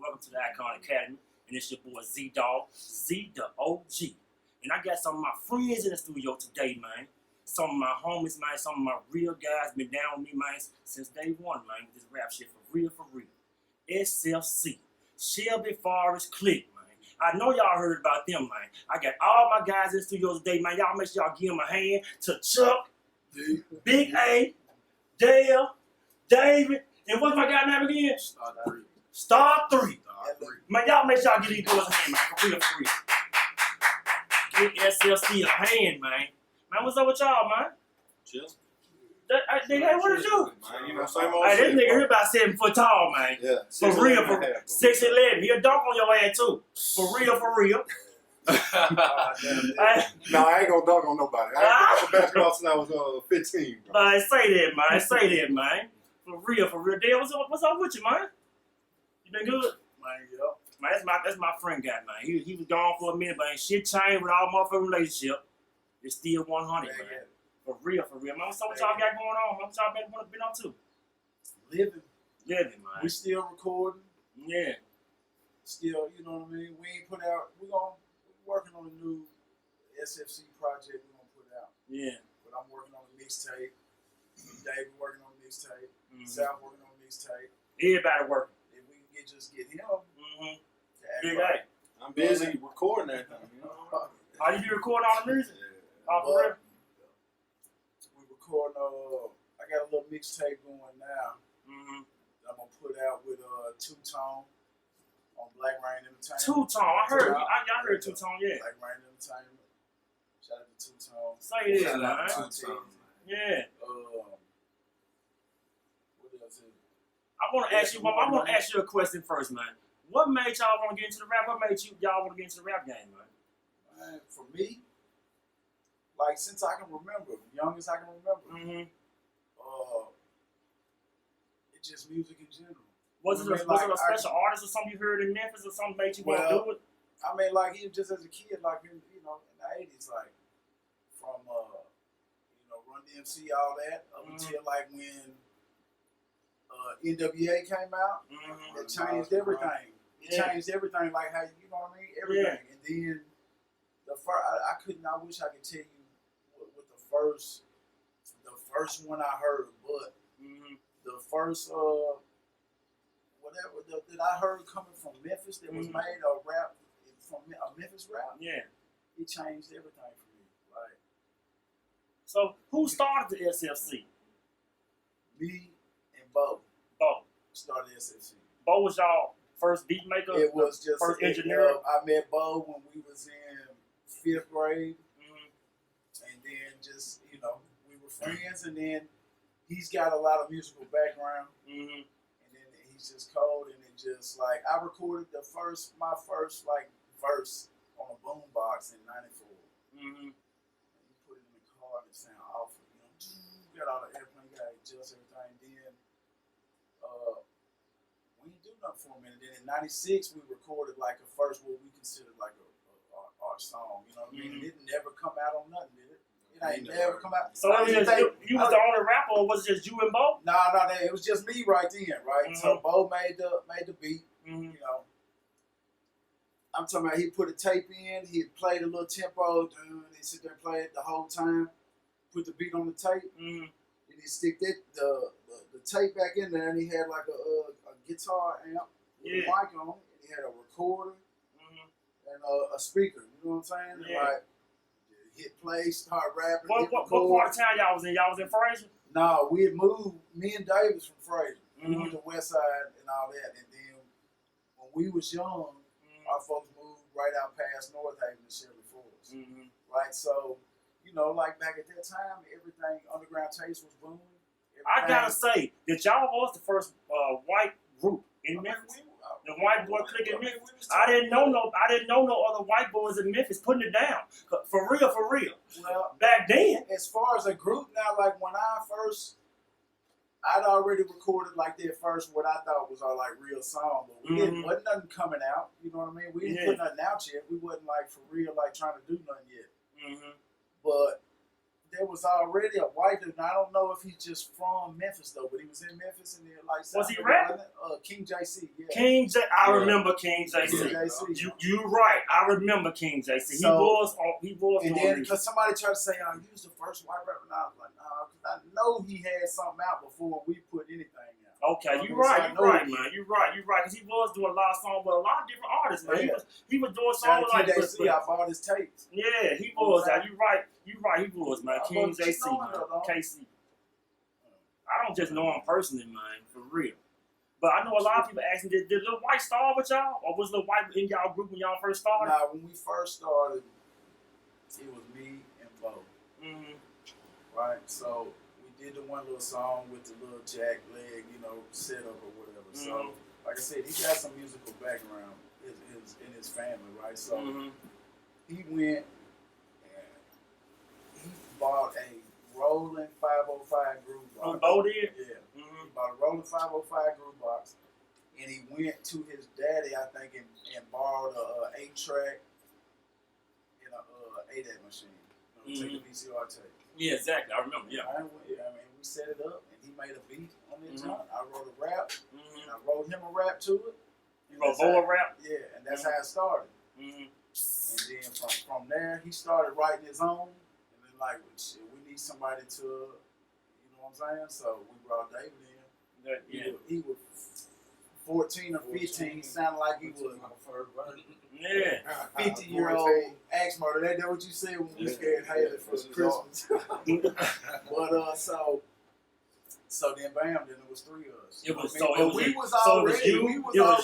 welcome to the Icon Academy. And it's your boy Z-dogg, Z the OG. And I got some of my friends in the studio today, man. Some of my homies, man. Some of my real guys been down with me, man, since day one, man. With this rap shit for real, for real. SFC Shelby Forrest Click, man. I know y'all heard about them, man. I got all my guys in the studio today, man. Y'all make sure y'all give them a hand to Chuck, Big A, Dale, David, and what's my guy name again? Star 3. Man, y'all make sure y'all give these boys a hand, man. For real, for real. Give SFC a hand, man. Man, what's up with y'all, man? Chill. Nigga, what is you? Man, you know, same old Hey, this shit, nigga bro. here about 7 foot tall, man. Yeah. For real, for 6'11". He'll dunk on your ass too. For real, for real. No, I ain't gonna dunk on nobody. I ain't played basketball since I was 15, bro. Man, say that, man. Say that, man. For real, for real. Dale, what's up with you, man? You been good? Man, yeah. Man, that's my friend guy, man. He was gone for a minute, but shit changed with our motherfucking relationship. It's still 100, man. For real, for real. Man, what's up with y'all got going on, man? What y'all been up to? Living, man. We still recording. Yeah. Still, you know what I mean? We ain't put out, we're working on a new SFC project we're going to put out. Yeah. But I'm working on a mixtape. David working on a mixtape. Mm-hmm. Sal working on a mixtape. Everybody working. If we can just get him. Mm-hmm. Big A. I'm busy recording that thing, you know? How you be recording all the music? Oh, for real? We recording, I got a little mixtape going now. Mm-hmm. I'm going to put out with Two-Tone on Black Rain Entertainment. Two-Tone, I heard Two-Tone, yeah. Black Rain Entertainment. Shout out to Two-Tone. Say it, Shout out man. to Two-Tone. Yeah. What else is it? I want to ask you a question first, man. What made y'all want to get into the rap? What made y'all want to get into the rap game, man? Man, for me, like since I can remember, young as I can remember, it's just music in general. Was it a special artist or something you heard in Memphis or something made you want to do it? I mean, like even just as a kid, like in the 80s, like from Run DMC, all that, up until like when NWA came out, it changed everything. It changed everything, like how you know what I mean, everything. And then the first, I wish I could tell you what the first one I heard, but the first whatever that I heard coming from Memphis that was made a rap from a Memphis rap. Yeah, it changed everything for me. Like, so who started the SFC? Me and Bo. Bo started SFC. Bo was y'all first beat maker. It was just first engineer. I met Bo when we was in 5th grade, and then just we were friends, and then he's got a lot of musical background, and then he's just cold, and it just like I recorded my first like verse on a boombox in '94. And you put it in the car and it sound awful, got all the airplane, got to adjust everything. Then we didn't do nothing for a minute. Then in '96 we recorded like a first what we considered like our song, you know what I mean? It didn't never come out on nothing, did it? It ain't never come out. So you was the only rapper, or was it just you and Bo? No, it was just me right then, right? So Bo made the beat, I'm talking about he put a tape in, he played a little tempo, he sit there and play it the whole time, put the beat on the tape, and he stick the tape back in there, and he had like a guitar amp with a mic on it, and he had a recorder and a speaker, you know what I'm saying? And like hit play, start rapping. What part of town y'all was in? Y'all was in Fraser? No, we had moved, me and Dave was from Fraser. We went to West Side and all that, and then when we was young, our folks moved right out past North Haven to Shelby Forrest. Right, so, like back at that time, everything, Underground Taste was booming. I gotta say that y'all was the first white group in Memphis. The white boy Click in Memphis. I didn't know no other white boys in Memphis putting it down. For real. Well, back then. As far as a group now, like when I'd already recorded like their first what I thought was our like real song, but we wasn't nothing coming out. You know what I mean? We didn't put nothing out yet. We wasn't like for real like trying to do nothing yet. But there was already a white dude. Now, I don't know if he's just from Memphis though, but he was in Memphis and then like Was he rapping? King JC, yeah. King J. I Yeah. remember King JC. King JC. You right. I remember King JC. So, He was. And doing then music. because somebody tried to say, "Oh, you was the first white rapper," and I was like, "Nah," because I know he had something out before we put anything out. Okay, you're right, man. You're right. Because he was doing a lot of songs with a lot of different artists, man. Yeah. He was doing Shout songs out like to JC, I bought his tapes. Yeah, he was. You're right. He was, man. I King love JC, you, man. though. KC. I don't just know him personally, man, for real. But I know a lot of people asking, did Lil Wyte start with y'all? Or was Lil Wyte in y'all group when y'all first started? Nah, when we first started, it was me and Bo. Mm-hmm. Right? So we did the one little song with the little jack leg, setup or whatever. Mm-hmm. So, like I said, he got some musical background in his family, right? So he went and he bought a rolling 505 groove box. Oh, Bo did? Yeah. Mm-hmm. He bought a rolling 505 groove box. And he went to his daddy, I think, and borrowed a 8-track and a 8-8 machine. Take a VCR tape. Yeah, exactly. I remember, yeah. I mean, we set it up, and he made a beat on the joint. I wrote a rap, Mm-hmm. and I wrote him a rap to it. You wrote Bo a rap? Yeah, and that's how it started. Mm-hmm. And then from there, he started writing his own. And then, like, shit, we need somebody to, you know what I'm saying? So we brought David in. He was 14 or 15. He sounded like he was Yeah. 50-year-old axe murder. That's what you said when we scared Haley for Christmas. But so then bam, then it was 3 of us. It was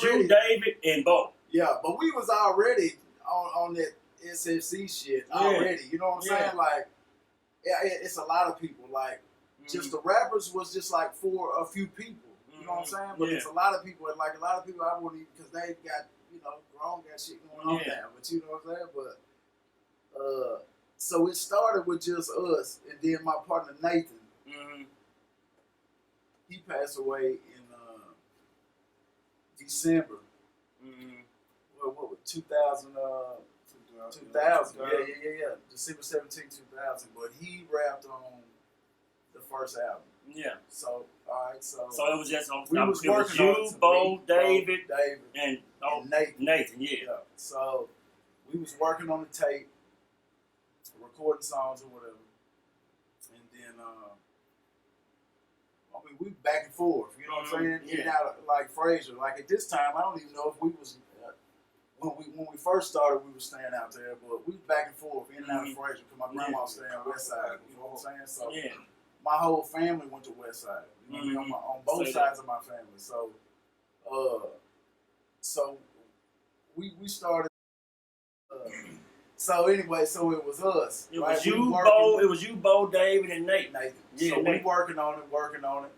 you, David, and Bo. Yeah, but we was already on that SFC shit already. You know what I'm saying? Like, it's a lot of people. Like, just the rappers was just like for a few people. You know what I'm saying? But it's a lot of people, and like a lot of people I wouldn't even, because they got, grown, got shit going on now. But you know what I'm saying? But so it started with just us, and then my partner Nathan. He passed away in December. What was 2000? 2000. Yeah. December 17, 2000. But he rapped on the first album. Yeah. So, all right. So it was just on. We was working you, on Bo, David, and Nathan. Nathan, yeah. So we was working on the tape, recording songs or whatever, and then we back and forth. You know what I'm saying? In and out like Frazier. Like at this time, I don't even know if we was when we first started, we were staying out there, but we was back and forth in and out of Frazier because my grandma was staying West Side. You know what I'm saying? So my whole family went to West Side. You know what I mean? On both sides of my family. So, so we started. So anyway, so it was us. It was you, Bo. It was you, Bo, David, and Nathan. Yeah, so we working on it,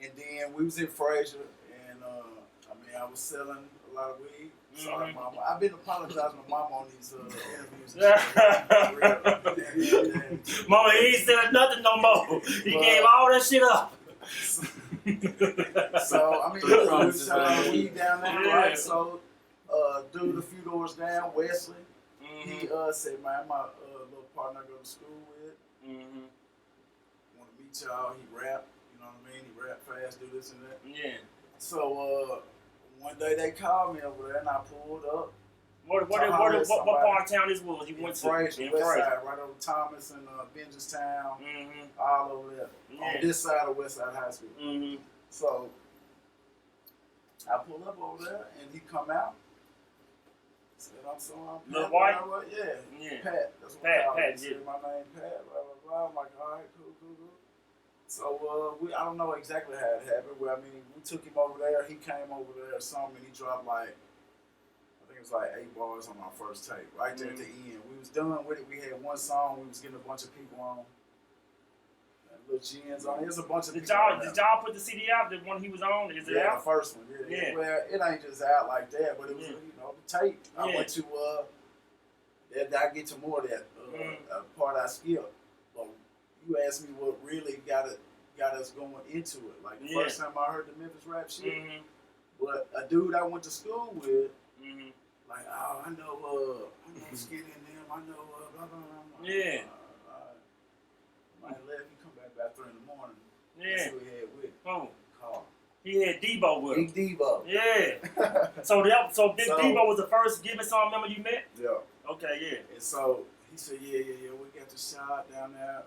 and then we was in Frazier, and I was selling a lot of weed. Sorry, Mama. I've been apologizing to Mama on these interviews. Mama, he ain't selling nothing no more. He gave all that shit up. So we was selling weed down there, right? So, dude, a few doors down, Wesley. He said, "Man, my little partner I go to school with. Want to meet y'all. He rap, you know what I mean? He rap fast, do this and that." Yeah. So one day they called me over there, and I pulled up. What part of town this was? He went to Frazier, West Side, right over Thomas and Benjastown, all over there on this side of West Side High School. So I pulled up over there, and he come out. Said, I'm Lil Wyte? Yeah. Pat. That's what Pat, he said, my name Pat, blah, blah, blah. I'm like, all right, cool. So, I don't know exactly how it happened. Well, we took him over there. He came over there or something, and he dropped I think it was 8 bars on our first tape, right there at the end. We was done with it. We had one song. We was getting a bunch of people on. Little Gins on. There's a bunch of people. Did y'all put the CD out? The one he was on? Is it out? The first one. Yeah. Well, it ain't just out like that, but it was, the tape. I went to, I get to more of that part I skipped. But you asked me what really got us going into it. Like the first time I heard the Memphis rap shit. But a dude I went to school with, like, oh, I know Skinny and them. I know blah, blah, blah. might have left. He come back about 3 in the morning. Yeah. That's who he had with him. Oh. Carl. He had Debo with him. Big Debo. Yeah. So Big Debo was the first Give Me Some member you met? Yeah. Okay, yeah. And so he said, yeah. We got the shot down there.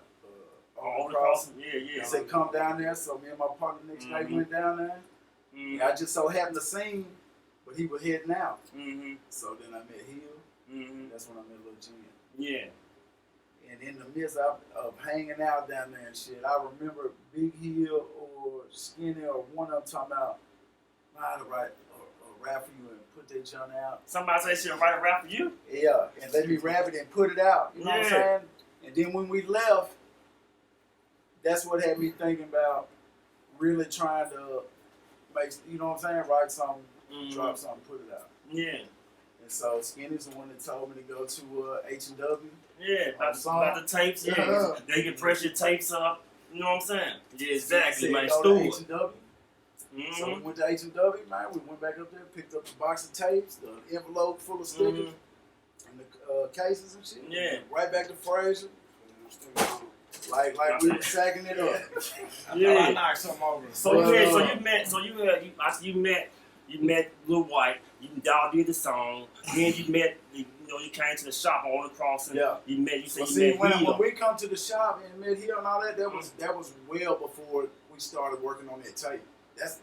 On the crossing? Yeah. He said, come down there. So me and my partner next day went down there. Mm-hmm. And I just so happened to see him, but he was heading out. Mm-hmm. So then I met Hill. Mm-hmm. That's when I met Lil Jen. Yeah. And in the midst of hanging out down there and shit, I remember Big Hill or Skinny or one of them talking about, I had to write a rap for you and put that junk out. Somebody say she'll write a rap for you? Yeah, and let me rap it and put it out. You know what I'm saying? And then when we left, that's what had me thinking about really trying to make, you know what I'm saying, write something, drop something, put it out. Yeah. And so Skinny's the one that told me to go to H&W. Yeah, about the tapes. Yeah, they can press your tapes up. You know what I'm saying? Yeah, exactly, man. Go to H&W. Mm-hmm. So we went to H&W, man. We went back up there, picked up the box of tapes, the envelope full of stickers, and the cases and shit. Yeah. Right back to Fraser. Like we were sacking it up. Yeah. I knocked something over. You met Lil Wyte. Y'all did the song. Then you met. You came to the shop on the crossing. Yeah. You met. You said Well, you met when Hill. we come to the shop and met Hill and all that, that was well before we started working on that tape.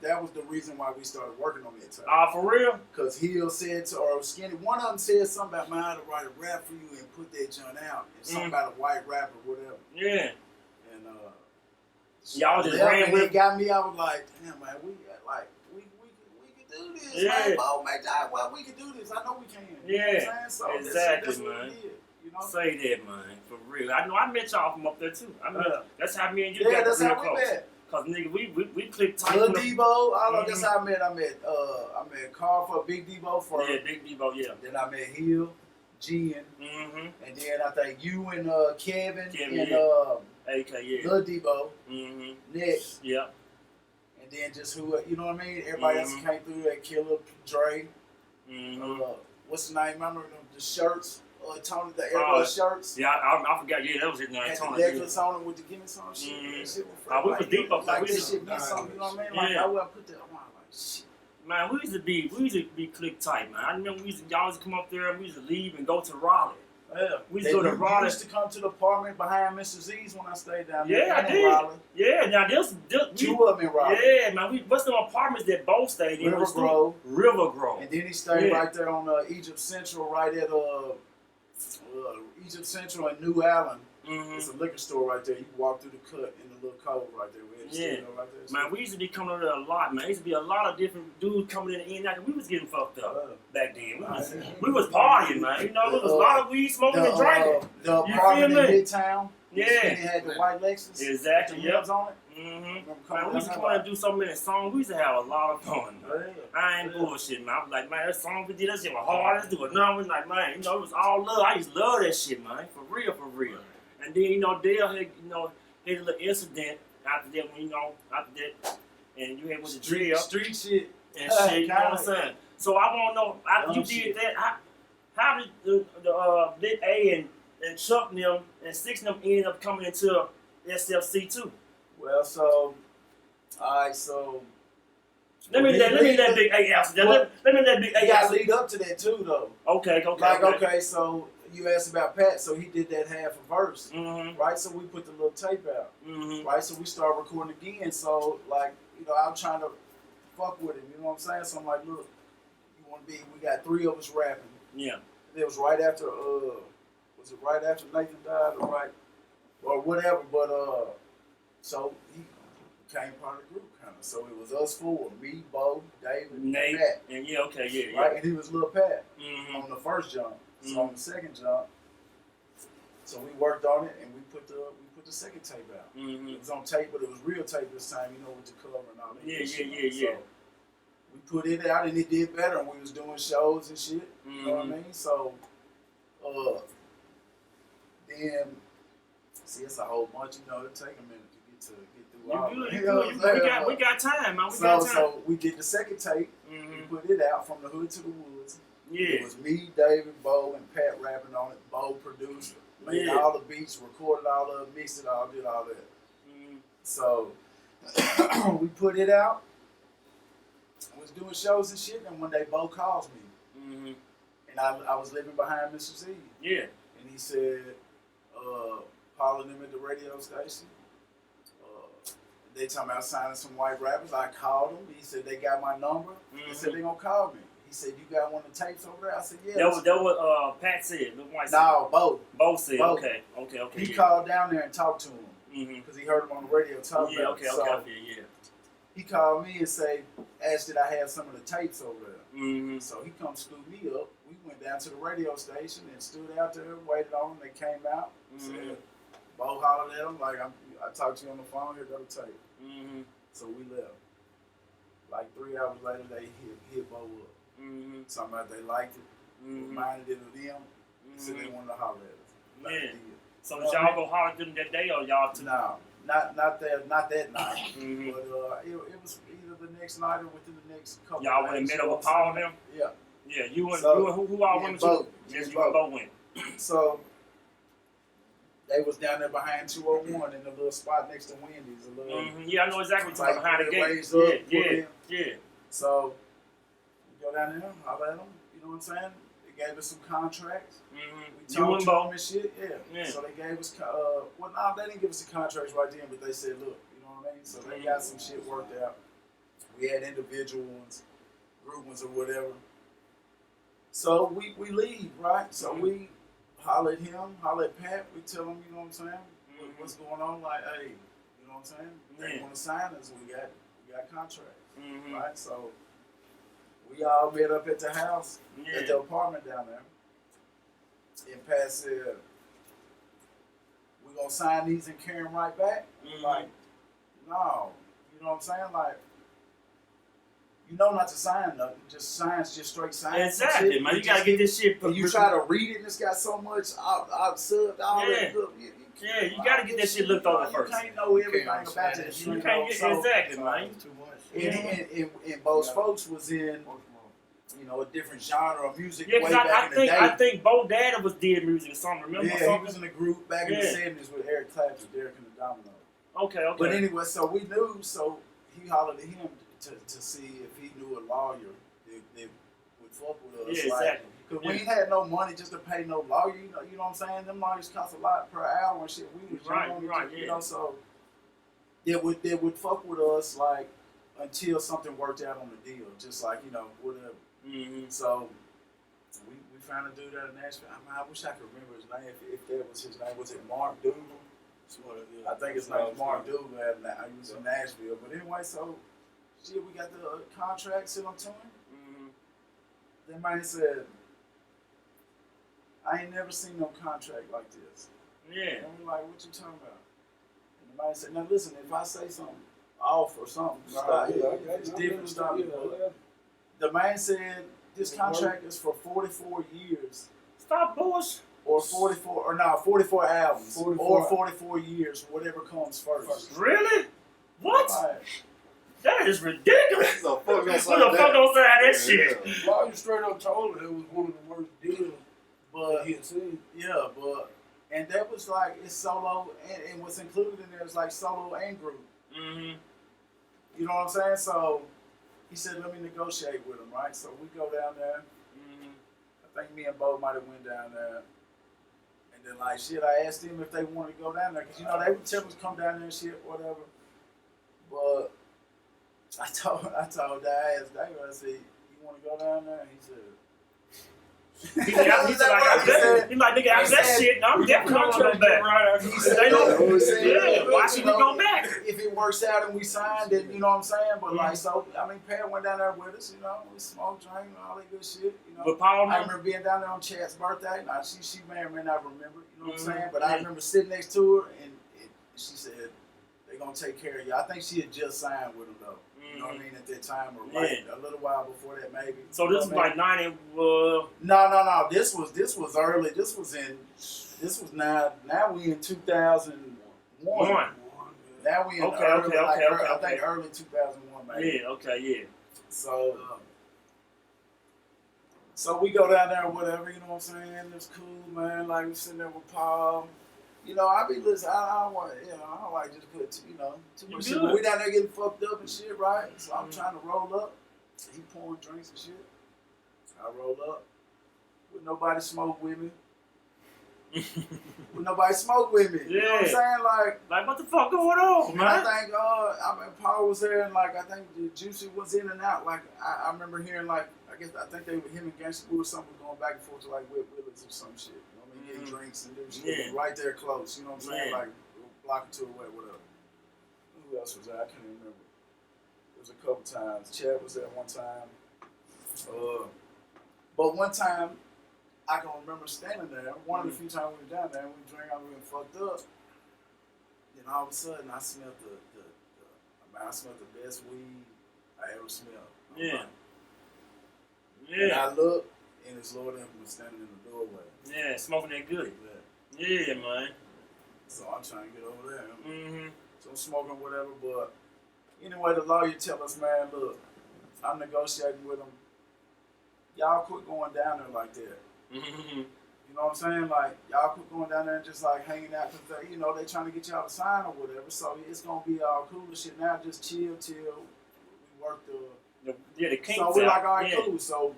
That was the reason why we started working on that tape. For real? Because Hill said to, or Skinny, one of them said something about, man, I had to write a rap for you and put that junk out. And something about a white rapper, whatever. Yeah. And y'all just ran with it. Got me. I was like, damn, man, we could do this. Yeah. Man, Bo, man, well, we could do this. I know we can. Yeah. You know what I'm saying? So Exactly, that's what man. we did, you know? Say that, man. For real. I know I met y'all from up there too. That's how me and you Yeah, got that's real how we close. met. Cause nigga, we clicked tight. Lil Debo, that's how I met. I met Carl for Big Debo first. Yeah, Big Debo, yeah. Then I met Hill, Jen, and then I think you and Kevin and AK, yeah. Lil Debo next. Yeah. And then just who, you know what I mean? Everybody else came through that Killer, Dre. What's the name? Remember the shirts? Tony, the Airbus shirts. Yeah, I forgot. Yeah, that was his name. Had Tony. the necklace on it with the Gimme Some shit. That shit was we was deep up there. Like this shit meant something, you know what I mean? Like I would put that on, like shit. Man, we used to be click tight, man. I remember y'all used to come up there and we used to leave and go to Raleigh. Yeah. We used to go to Raleigh. used to come to the apartment behind Mr.Zee's when I stayed down there. Yeah, I did. Raleigh. Yeah, now this two of them in Raleigh. Yeah, man, what's them apartments that both stayed in? River Grove. And then he stayed right there on Egypt Central, right at Egypt Central and New Allen. It's a liquor store right there. You can walk through the cut in the little cove right there. Right there. Man, we used to be coming over there a lot, man. There used to be a lot of different dudes coming in and out. We was getting fucked up back then. We was partying, man. You know, there was a lot of weed smoking and drinking. The apartment in Midtown. Yeah. It had the white Lexus. Exactly, yep. on it. Man, we used to come out and do so many songs. We used to have a lot of fun, man. I ain't bullshit, man. I was like, man, that song we did, that shit was hard. Let's do another one. Like, man, it was all love. I used to love that shit, man. For real. And then, Dale had, had a little incident after that, and you had with the drill. Street shit. And shit, you know what I'm saying? So I want to know, after you did that, how did the Big A and Chuck and them and Six of them end up coming into SFC too? Well, so, alright, so. Let me let Big A answer. Let me let Big A answer. answer. Lead up to that too, though. Okay. So you asked about Pat, so he did that half a verse, right? So we put the little tape out, right? So we started recording again. So I'm trying to fuck with him, you know what I'm saying? So I'm like, look, you want to be? We got 3 of us rapping. Yeah. It was right after, was it right after Nathan died or whatever? But so he became part of the group, kind of. So it was us 4, me, Bo, David, Nate, and Pat. And yeah. Right, and he was Lil Pat on the first jump. So on the second jump, so we worked on it and we put the second tape out. It was on tape, but it was real tape this time, with the cover and all that. Yeah. So we put it out and it did better, and we was doing shows and shit. You know what I mean? So then see, it's a whole bunch. It take a minute to get through all. We got time, man. So we did the second tape. We put it out from the hood to the woods. Yeah. It was me, David, Bo, and Pat rapping on it. Bo produced. made all the beats, recorded all of it, mixed it all, did all that. So we put it out. I was doing shows and shit, and one day Bo calls me. And I was living behind Mr.Zee. Yeah. And he said, calling him at the radio station. They talking about signing some white rappers. I called him. He said they got my number. They said they gonna call me. He said, you got one of the tapes over there? I said, yeah. That was Pat said. Wyte said. No, Bo. Bo said. Bo. Okay. He called down there and talked to him because he heard him on the radio talking about it. So he called me and asked did I have some of the tapes over there. So he come scoop me up. We went down to the radio station and stood out there, waited on them. They came out. Said, Bo hollered at him like, I talked to you on the phone. Here, go to tape. So we left. Like 3 hours later, they hit Bo up. Talking about they liked it. Reminded it of them. So they wanted to holler at us. Yeah. So did y'all go holler at them that day or y'all took? No, not that night. But it was either the next night or within the next couple. Y'all went and met up with Paul and them? Yeah. Yeah. You and who all went to? Yes, you and Bo went. So they was down there behind 201 in the little spot next to Wendy's. A little, yeah, I know exactly what you're behind the gate. Yeah. So we go down there, holler at them. You know what I'm saying? They gave us some contracts. We talked to them and shit. Yeah. So they gave us, they didn't give us the contracts right then, but they said, look, you know what I mean? So they got some shit worked out. We had individual ones, group ones or whatever. So we leave, right? So we holler at him, holler at Pat. We tell him, you know what I'm saying? What's going on? Like, hey, you know what I'm saying? They want to sign us. We got contracts, right? So we all met up at the house, at the apartment down there. And Pat said, we're going to sign these and carry them right back. Like, no. You know what I'm saying? Like, you know not to sign nothing. Just straight sign. Exactly, man. You got to get this shit. You try to read it and it's got so much subbed, all that. You got to get that shit looked over first. You can't know everything about it. You can't get exactly, man. And Bo's folks was in, a different genre of music. Yeah, because I think Bo Daddy did music or something. Remember? Yeah, he was in a group back in the 70s with Eric Clapton, Derek and the Domino. Okay. But anyway, so we knew. So he hollered at him to see if he knew a lawyer that would fuck with us. Yeah, exactly. Because we ain't had no money just to pay no lawyer. You know what I'm saying? Them lawyers cost a lot per hour and shit. We was young, so they would fuck with us like until something worked out on the deal. Just like whatever. So we found a dude out of Nashville. I wish I could remember his name. If that was his name, was it Mark Dougal? I think his name was Mark Dougal. He was in Nashville. But anyway, so shit, we got the contract sent on to him. That man said, I ain't never seen no contract like this. Yeah. And we're like, what you talking about? And the man said, now listen, if I say something off or something, it's different stuff. The man said, this contract is for 44 years. Stop bullshit. Or 44 albums. 44. Or 44 years, whatever comes first. Really? What? Right. That is ridiculous. So Who the fuck don't say that shit? Lawyer straight up told her it was one of the worst deals but he had seen. Yeah, and that was like, it's solo, and what's included in there is like solo and group. You know what I'm saying? So he said, let me negotiate with him, right? So we go down there. I think me and Bo might have went down there. And then like shit, I asked him if they wanted to go down there. Because they would tell us to come down there and shit, whatever. But I told Dad, I said, you want to go down there? And he said, he's like, nigga, after that shit, I'm getting contract back. He said, why should we go back? If it works out and we signed, then you know what I'm saying? But Pat went down there with us, we smoked, drank, and all that good shit, But Paul, I remember being down there on Chad's birthday. Now, she may or may not remember, you know what I'm saying? But I remember sitting next to her, and she said, they're going to take care of you. I think she had just signed with him, though. You know what I mean? At that time, or a little while before that, maybe. So this was like 90. No. This was early. This was now we in 2001. Now we in early. I think early 2001, maybe. Yeah. Okay. Yeah. So So we go down there or whatever, you know what I'm saying? It's cool, man. Like we sitting there with Paul. You know, I be listening. I don't want, you know, I don't like just put, too much shit. But we down there getting fucked up and shit, right? So I'm trying to roll up. He pouring drinks and shit. I roll up. With nobody smoke with me. You know what I'm saying? Like what the fuck going on, man? I think Paul was there, and like I think the Juicy was in and out. Like I remember hearing like I think they were him and Gangsta Boo or something going back and forth to like Whit Willis or some shit. You know what I mean? Getting drinks and do shit right there close. You know what I'm saying? Like a block or two away, whatever. Who else was there? I can't remember. It was a couple times. Chad was there one time. But one time. I can remember standing there. One of the few times we were down there and we drank out, we were fucked up. Then all of a sudden, I smelled I smelled the best weed I ever smelled. Yeah. And I looked, and his Lord Emperor was standing in the doorway. Yeah, smoking that good. Yeah, man. So I'm trying to get over there. Mm-hmm. So I'm smoking whatever, but anyway, the lawyer tell us, man, look, I'm negotiating with him. Y'all quit going down there like that. Mm-hmm. You know what I'm saying? Like, y'all quit going down there and just like hanging out because they trying to get y'all to sign or whatever. So it's gonna be all cool and shit. Now just chill till we work the kinks. So we're like, all right, cool. So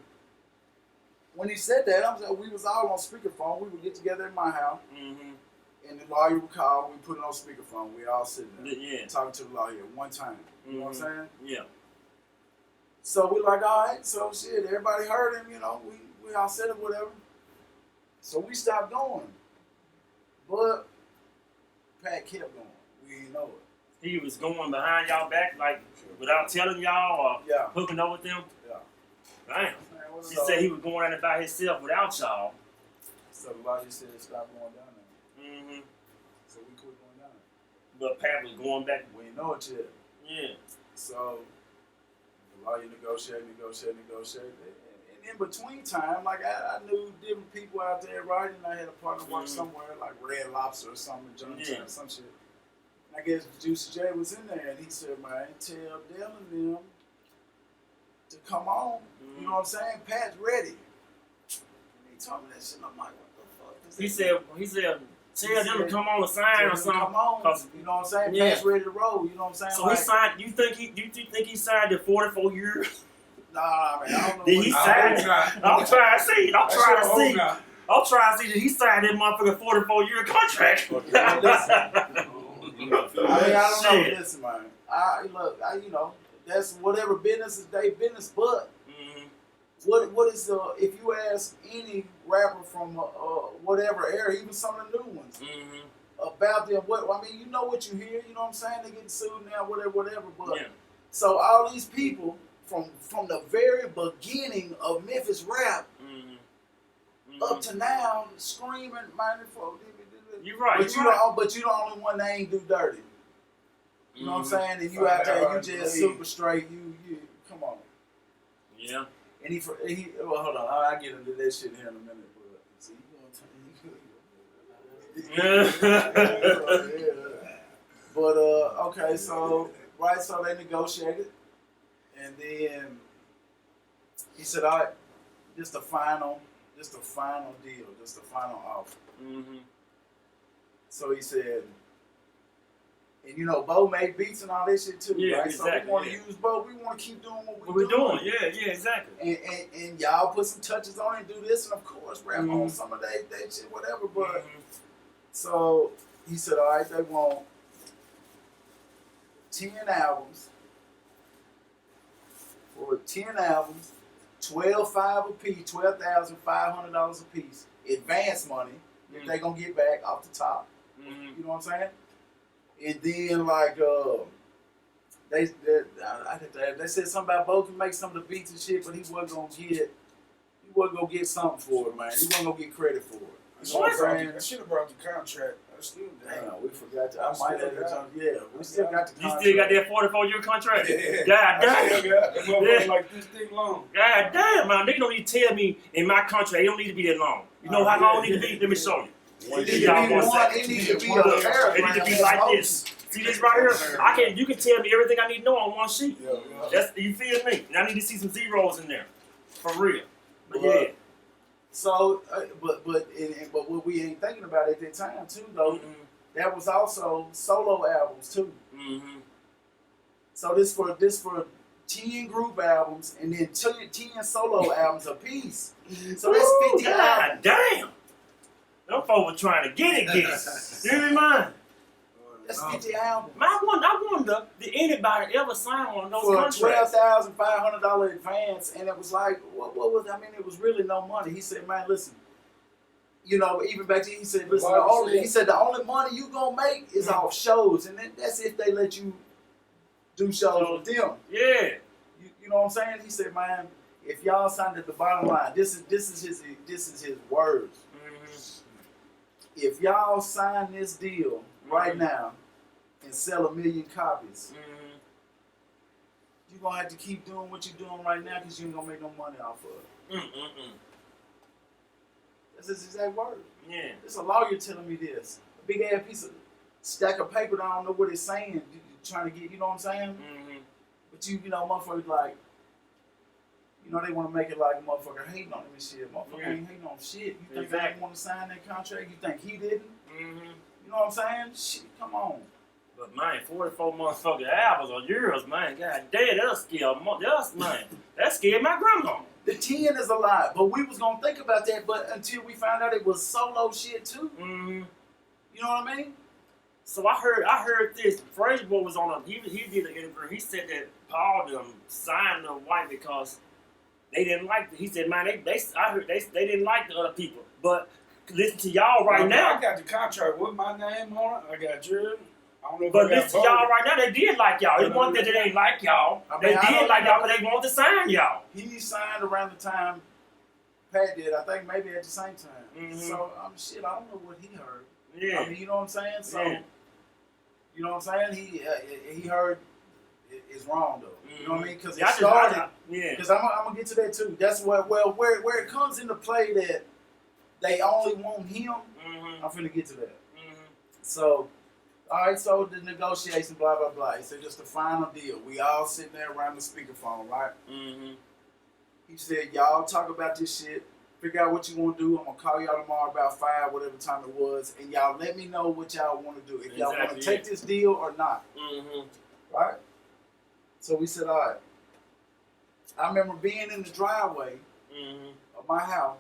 when he said that, we was all on speakerphone. We would get together at my house, and the lawyer would call. We put it on speakerphone. We all sitting there, talking to the lawyer at one time. You know what I'm saying? Yeah. So we like, all right. So shit, everybody heard him. You know, we all said it, whatever. So we stopped going. But Pat kept going. We didn't know it. He was going behind y'all back, like, without telling y'all or hooking up with them? Yeah. Damn. He said he was going out there by himself without y'all. So the lawyer said stop going down there. Mm-hmm. So we quit going down there. But Pat was going back. We didn't know it yet. Yeah. So the lawyer negotiated. In between time, like I knew different people out there writing. I had a partner work somewhere, like Red Lobster or something, Johnstown, some shit. And I guess Juicy J was in there, and he said, "Man, tell Dell and them to come on." You know what I'm saying? Pat's ready. And he told me that shit. And I'm like, "What the fuck?" He said, tell them to come on and sign or something. Come on, you know what I'm saying? Pat's ready to roll. You know what I'm saying? So like, he signed. You think he signed it 44 years? Nah, man, I don't know. Did he sign it? I'm trying to see. I'm trying to see that he signed that motherfucker 44-year contract. I mean, I don't know. Listen, man. You know, that's whatever business is their business. But what is if you ask any rapper from whatever era, even some of the new ones, about them, you know what you hear. You know what I'm saying? They getting sued now, whatever. But so all these people. From the very beginning of Memphis rap up to now, screaming, man, you're right. But you the only one that ain't do dirty. You know what I'm saying? And you out there, you just super straight. You come on. Yeah. And he well, hold on, I'll get into that shit here in a minute. But okay, so they negotiated. And then he said, all right, just the final deal, just the final offer. So he said, and you know, Bo made beats and all that shit too, right? Exactly, so we want to use Bo, we want to keep doing what we're doing. Yeah, exactly. And y'all put some touches on it and do this, and of course, rap on some of that shit, whatever. But so he said, all right, they want 10 albums. For 10 albums, 12.5 a piece, $12,500 a piece, advance money if they gonna get back off the top. You know what I'm saying? And then like they said something about Bo can make some of the beats and shit, but he wasn't gonna get something for it, man. He wasn't gonna get credit for it. You know what I'm saying? I should have brought the contract. Damn, we forgot to. I might have we still got the contract. You still got that 44-year contract? Yeah. God damn. Like this thing long. God damn, man. They don't need to tell me in my contract, it don't need to be that long. You know how long it need to be? Let me show you. It needs to be a paragraph. It needs to be like this. See this right here? You can tell me everything I need to know on one sheet. You feel me? And I need to see some zeros in there. For real. But yeah. So, but what we ain't thinking about at that time too, though, that was also solo albums too. So this for 10 group albums and then 10 solo albums a piece. So that's 50 God albums. damn. Them folks were trying to get it. You hear me, man? That's 50 albums. Man, I wonder, did anybody ever sign one of those For contracts? $12,500 advance, and it was like, what was? I mean, it was really no money. He said, "Man, listen, you know, even back then, he said, listen, the only money you gonna make is off shows, and that's if they let you do shows with them." Yeah. You know what I'm saying? He said, "Man, if y'all signed at the bottom line, this is his words. If y'all sign this deal right now and sell 1 million copies, you're going to have to keep doing what you're doing right now because you ain't going to make no money off of it." That's his exact word. Yeah. There's a lawyer telling me this. A big ass piece of stack of paper that I don't know what it's saying. Trying to get, you know what I'm saying? But you know, motherfuckers like, you know, they want to make it like a motherfucker hating on him and shit. Motherfucker ain't hating on shit. You think I didn't want to sign that contract? You think he didn't? You know what I'm saying? Shit, come on. But man, 44 motherfucking albums or years, man. God damn, that'll scare man. That scared my grandma. The 10 is a lot, but we was gonna think about that, but until we found out it was solo shit too. You know what I mean? So I heard this. Frazier Boy was on he did an interview. He said that Paul them signed the Wyte because they didn't like it. He said, man, I heard they didn't like the other people. But listen to y'all right now. I got the contract with my name on it. I got Jordan. I don't know if But I got listen to y'all right now. They did like y'all. It wasn't that they didn't like y'all. They did like y'all, but they wanted to sign y'all. He signed around the time Pat did. I think maybe at the same time. So shit, I don't know what he heard. Yeah. I mean, you know what I'm saying? So, you know what I'm saying? He heard it's wrong though. You know what I mean? Because it started. Because I'm gonna get to that too. That's where it comes into play that they only want him. I'm finna get to that. So, all right. So the negotiation, blah blah blah. He said just the final deal. We all sitting there around the speakerphone, right? He said, y'all talk about this shit. Figure out what you want to do. I'm going to call y'all tomorrow about 5, whatever time it was. And y'all let me know what y'all want to do. If y'all want to take this deal or not. Right? So we said, all right. I remember being in the driveway of my house.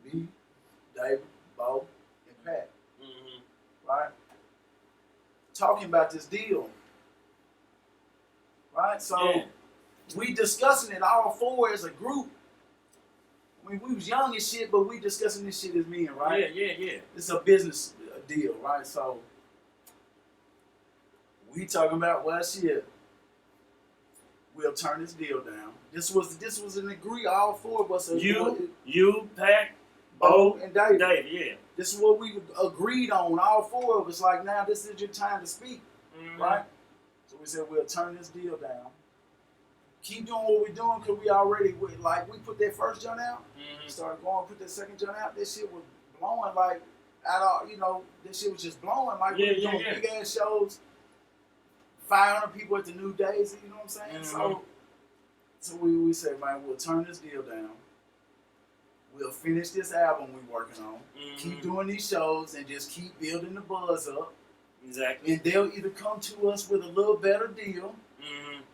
Me, David, Bo, and Pat. Right? Talking about this deal. Right? So we discussing it all four as a group. I mean, we was young as shit, but we discussing this shit as men, right? Yeah. It's a business deal, right? So we talking about, well, shit, we'll turn this deal down. This was an agree, all four of us. You, Pat, Bo, and David. Yeah. This is what we agreed on, all four of us. Like, now this is your time to speak, right? So we said we'll turn this deal down. Keep doing what we're doing because we already, we put that first joint out, started going, put that second joint out, that shit was blowing like, that shit was just blowing. Like, we were doing big ass shows, 500 people at the New Days, you know what I'm saying? So we said, man, we'll turn this deal down. We'll finish this album we're working on, keep doing these shows, and just keep building the buzz up. Exactly. And they'll either come to us with a little better deal,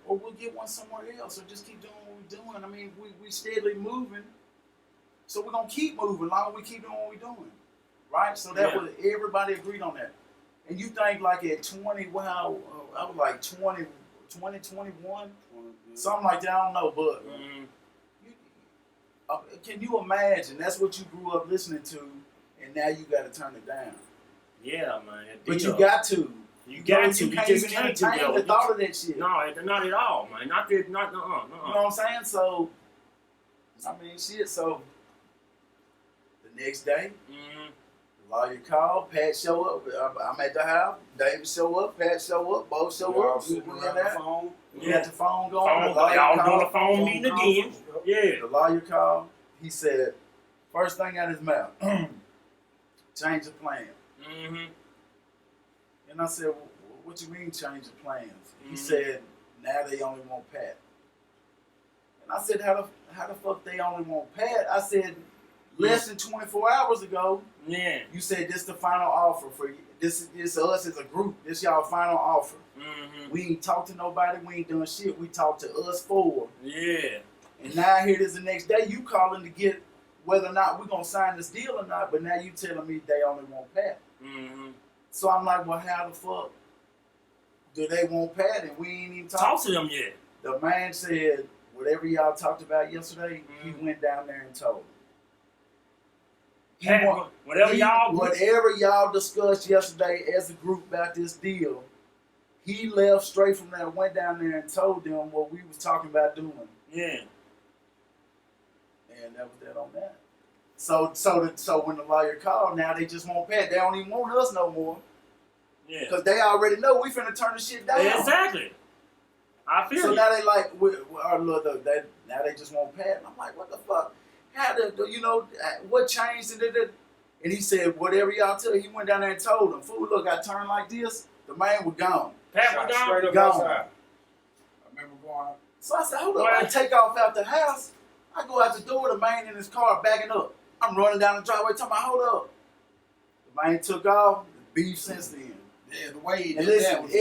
or we'll get one somewhere else, or just keep doing what we're doing. I mean, we steadily moving, so we're gonna keep moving as long as we keep doing what we're doing, right? So that was, everybody agreed on that. And you think like at 20, wow, I was like 20, 21, something like that. I don't know, but can you imagine? That's what you grew up listening to, and now you got to turn it down. Yeah, man. But you got to. You got to. You can't just even can't entertain the thought of that shit. No, not at all, man. Not. You know what I'm saying? So, I mean, shit. So, the next day, the lawyer called. Pat show up. I'm at the house. David show up. Pat show up. Bo show up. We got the phone. We got the phone going. Y'all doing a phone meeting again. Yeah. The lawyer called. He said, first thing out his mouth, change the plan. And I said, well, what you mean change the plans? He said, now they only want Pat. I said, how the fuck they only want Pat? I said, less than 24 hours ago, you said this the final offer for you. This us as a group. This y'all final offer. Mm-hmm. We ain't talked to nobody. We ain't doing shit. We talked to us four. Yeah. And now here it is the next day. You calling to get whether or not we gonna sign this deal or not. But now you telling me they only want Pat. Mm-hmm. So I'm like, well, how the fuck do they want Pat? And we ain't even Talk to them yet. The man said, whatever y'all talked about yesterday, he went down there and told them. Pat, whatever y'all discussed yesterday as a group about this deal, he left straight from there, went down there and told them what we was talking about doing. Yeah. And that was that on that. So when the lawyer called, now they just want Pat. They don't even want us no more. Yeah. Because they already know we finna turn the shit down. Exactly. I feel so you. now they like, now they just want Pat. And I'm like, what the fuck? How what changed? And he said, whatever y'all tell. He went down there and told them, fool, look, I turned like this. The man was gone. Pat was gone. Straight up Gone. outside. I remember going. So I said, hold up. I take off out the house. I go out the door, the man in his car backing up. I'm running down the driveway talking about, hold up. The man took off. Beef since then. Yeah, the way he And did listen, that was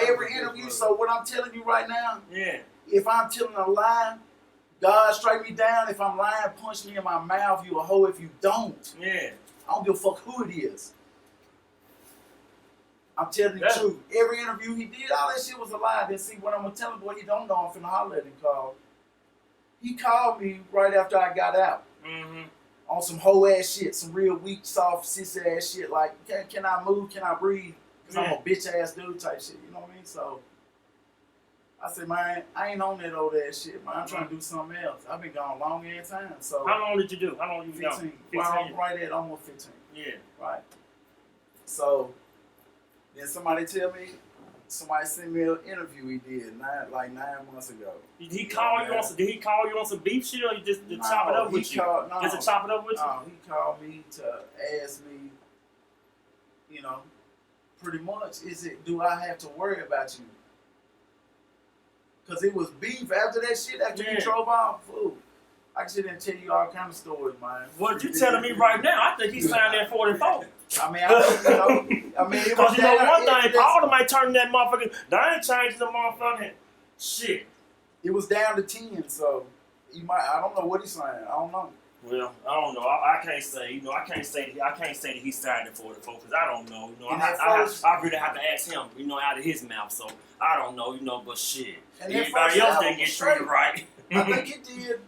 every interview. So what I'm telling you right now, Yeah. if I'm telling a lie, God strike me down. If I'm lying, punch me in my mouth. You a hoe if you don't. Yeah. I don't give a fuck who it is. I'm telling you the truth. Every interview he did, all that shit was a lie. Then see, when I'm gonna tell him what he don't know, I'm finna holler at him. He called me right after I got out. Mm-hmm. On some hoe ass shit, some real weak, soft, sis ass shit. Like, can I move? Can I breathe? Because I'm a bitch ass dude type shit. You know what I mean? So I said, man, I ain't on that old ass shit, man. I'm trying to do something else. I've been gone a long ass time. So how long did you do? How long you 15. 15. Well, I'm right at almost 15. Yeah. Right. So then somebody sent me an interview he did 9 months ago. Did he call you on some beef shit, or you just to chop it up with you? Just to chop it up with you? No, he called me to ask me, pretty much, do I have to worry about you? Because it was beef after that shit, after you drove off. Fool. I can sit there and tell you all kind of stories, man. What you telling me right now? I think he signed that 44. I mean, it was Because you know one thing, Paul might turn that motherfucker. They ain't changing the motherfucking shit. It was down to 10, so I don't know what he's saying. I don't know. Well, I don't know. I can't say. I can't say that he signed it 44 because I don't know. I really have to ask him. Out of his mouth. So I don't know. But shit, and everybody else didn't get treated right. I think it did,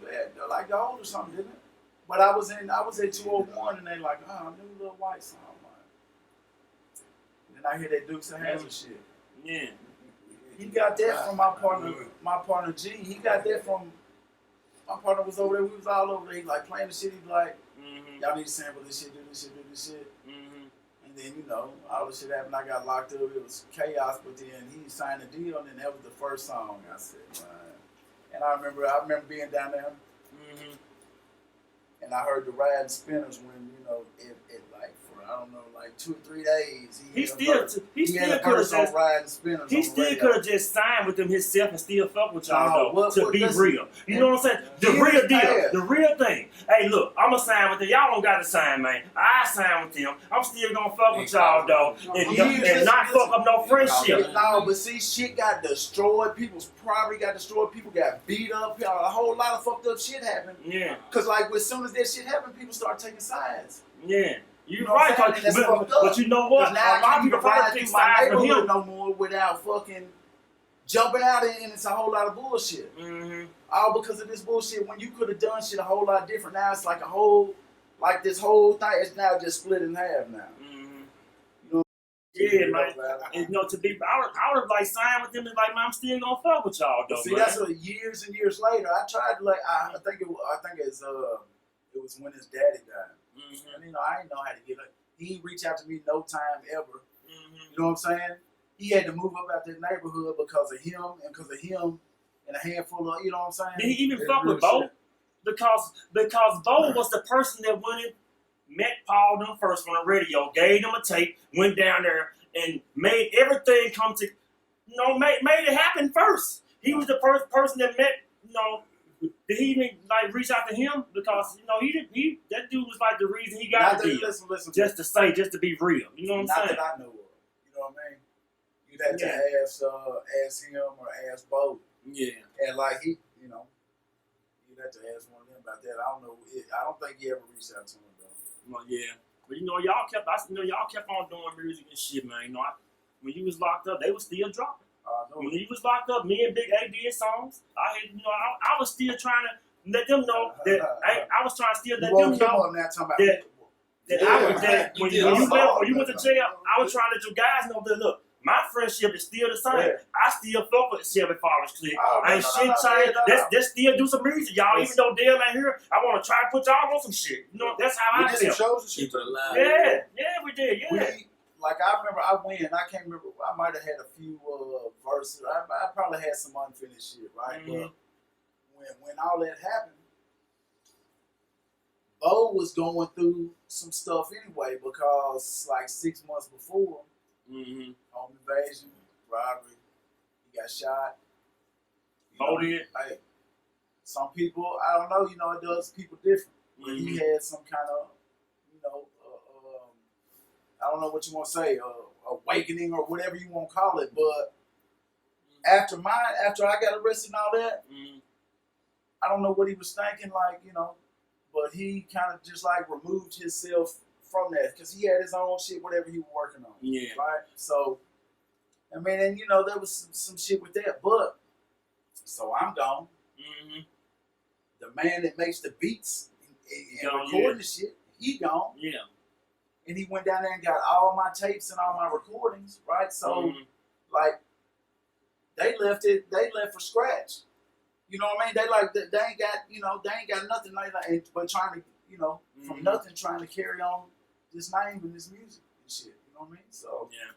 like the old or something, didn't it? But I was at 201, and they like, new little white song, man. And then I hear that Dukes of Hazzard shit. Yeah. He got that from my partner G. He got that from. My partner was over there. We was all over there. He like playing the shit. He like, y'all need to sample this shit, do this shit, do this shit. Mm-hmm. And then all the shit happened. I got locked up. It was chaos. But then he signed a deal, and then that was the first song I said, man. And I remember being down there, and I heard the riding spinners when it like for I don't know like 2 or 3 days. He still could have just signed with them himself and still fuck with y'all though. To be real, you know what I'm saying? The real deal, the real thing. Hey, look, I'ma sign with them. Y'all don't got to sign, man. I sign with them. I'm still gonna fuck with y'all though, and not fuck up no friendship. No, but see, shit got destroyed. People's property got destroyed. People got beat up. A whole lot of fucked up shit happened. Yeah. Cause like as soon as that shit happened, people start taking sides. Yeah. You're right, but you know what? Now a lot of people try to take sides with him no more without fucking jumping out and it's a whole lot of bullshit. All because of this bullshit. When you could have done shit a whole lot different, now it's like this whole thing is now just split in half now. Yeah, man. To be, I would have like signed with them and like, man, I'm still gonna fuck with y'all though. See, man. that's years and years later. I tried to I think it was when his daddy died. And I didn't know how to get it. He didn't reach out to me no time ever. You know what I'm saying? He had to move up out that neighborhood because of him and a handful of, you know what I'm saying? Did he even fuck with Bo? Because Bo was the person that went and met Paul them first on the radio, gave them a tape, went down there and made everything come to, made it happen first. He was the first person that met, know, did he even like reach out to him? Because you know that dude was like the reason he got the deal. Listen, Just to be real. You know what I'm saying? Not that I know of. You know what I mean? You'd have to ask him or ask both. Yeah. And like he, you know, you'd have to ask one of them about that. I don't know. I don't think he ever reached out to him though. Well, yeah. But you know, y'all kept on doing music and shit, man. You know, when you was locked up, they was still dropping. When you was locked up, me and Big A did songs. I was still trying to let them know that I was trying to still let them know that when you went to jail, I was trying to let you guys know that look, my friendship is still the same. Yeah. I still fuck with Shelby Forrest Click. Ain't shit changed. Let's still do some music, y'all. Even though Dale ain't here, I want to try to put y'all on some shit. You know, that's how I did some feel. shows and shit. Yeah, we did. Yeah. Like I remember, I can't remember. I might have had a few verses. I probably had some unfinished shit, right? Mm-hmm. But when all that happened, Bo was going through some stuff anyway because like 6 months before, home invasion, robbery, he got shot. Bo did. Hey, some people, I don't know. You know, it does people different. But Mm-hmm. he had some kind of, you know. I don't know what you want to say, awakening or whatever you want to call it. But after I got arrested and all that, I don't know what he was thinking, like, you know, but he kind of just like removed himself from that because he had his own shit, whatever he was working on. Yeah. Right. So, I mean, and you know, there was some shit with that, but so I'm gone. The man that makes the beats and recording the shit, he gone. Yeah. And he went down there and got all my tapes and all my recordings, right? So, like, they left for scratch. You know what I mean? They ain't got nothing like that, but trying to, you know, from nothing, trying to carry on this name and this music and shit. You know what I mean? So yeah,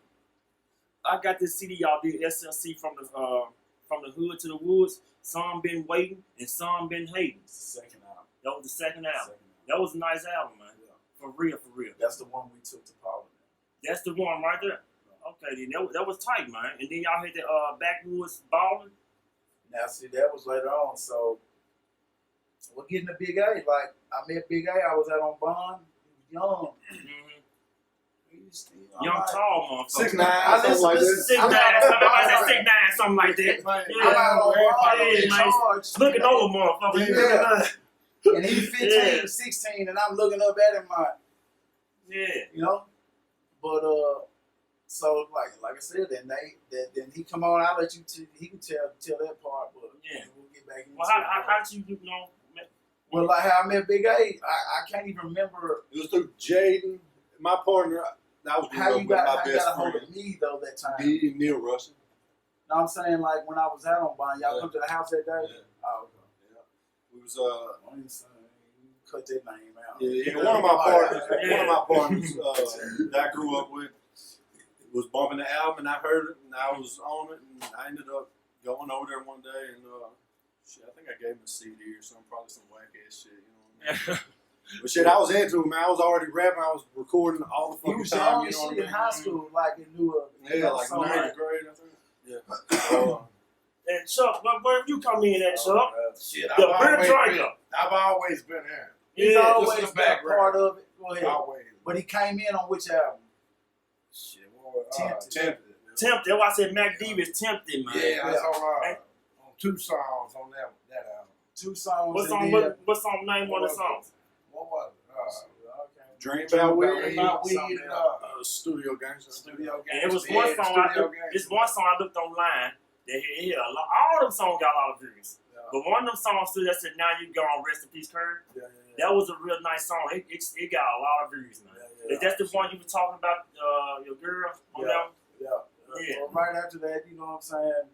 I got this CD y'all did SFC from the hood to the woods. Some been waiting and some been hating. It's the second album. That was the second album. That was a nice album, man. For real. That's the one we took to Parliament. That's the one right there. Okay, then that was tight, man. And then y'all had the Backwoods Ballin'. Now, see, that was later on. So, we're getting to Big A. Like, I met Big A. I was out on Bond. He was young. Young, tall motherfucker. 6'9", something like this. 6'9", something like that. I'm out on Bond. Looking over motherfucker. And he's 15, 16, and I'm looking up at him like, you know. But so like I said, then he come on. I'll let you. He can tell that part, but we'll get back into it. Well, how did you know? Well, like how I met Big A, I can't even remember. It was through Jaden, my partner. I was how you got my best a hold friend. of me though that time. Me and Neil Russell. No, I'm saying like when I was out on Bond, y'all come to the house that day. Yeah. Oh, okay. We was cut that name out. Yeah, one of my partners that I grew up with was bumping the album, and I heard it, and I was on it, and I ended up going over there one day, and I think I gave him a CD or something, probably some whack ass shit, you know what I mean? But shit, I was into it, man. I was already rapping, I was recording all the fucking time, you know what I mean? In high school, like in Newark. Yeah, like 9th grade, I think. Yeah. And Chuck, where you come in at, Chuck? Shit, The beer drinker. I've always been here. He's always just been a part of it. Go ahead. Always. But he came in on which album? Shit, what was Tempted. Tempted. That's why I said Mac D was tempted, man. Yeah, I saw on 2 songs on that album. 2 songs. What song name one of the songs? What was it? Dream About Weed. Studio Gangster. And it was one song. It's one song I looked online that hit a lot. All them songs got a lot of views. Yeah. But one of them songs that said "Now You Gone, Rest in Peace, Kurt." That was a real nice song. It got a lot of views, man. Is that the one you were talking about, your girl? On that? Yeah. Well, right after that, you know what I'm saying?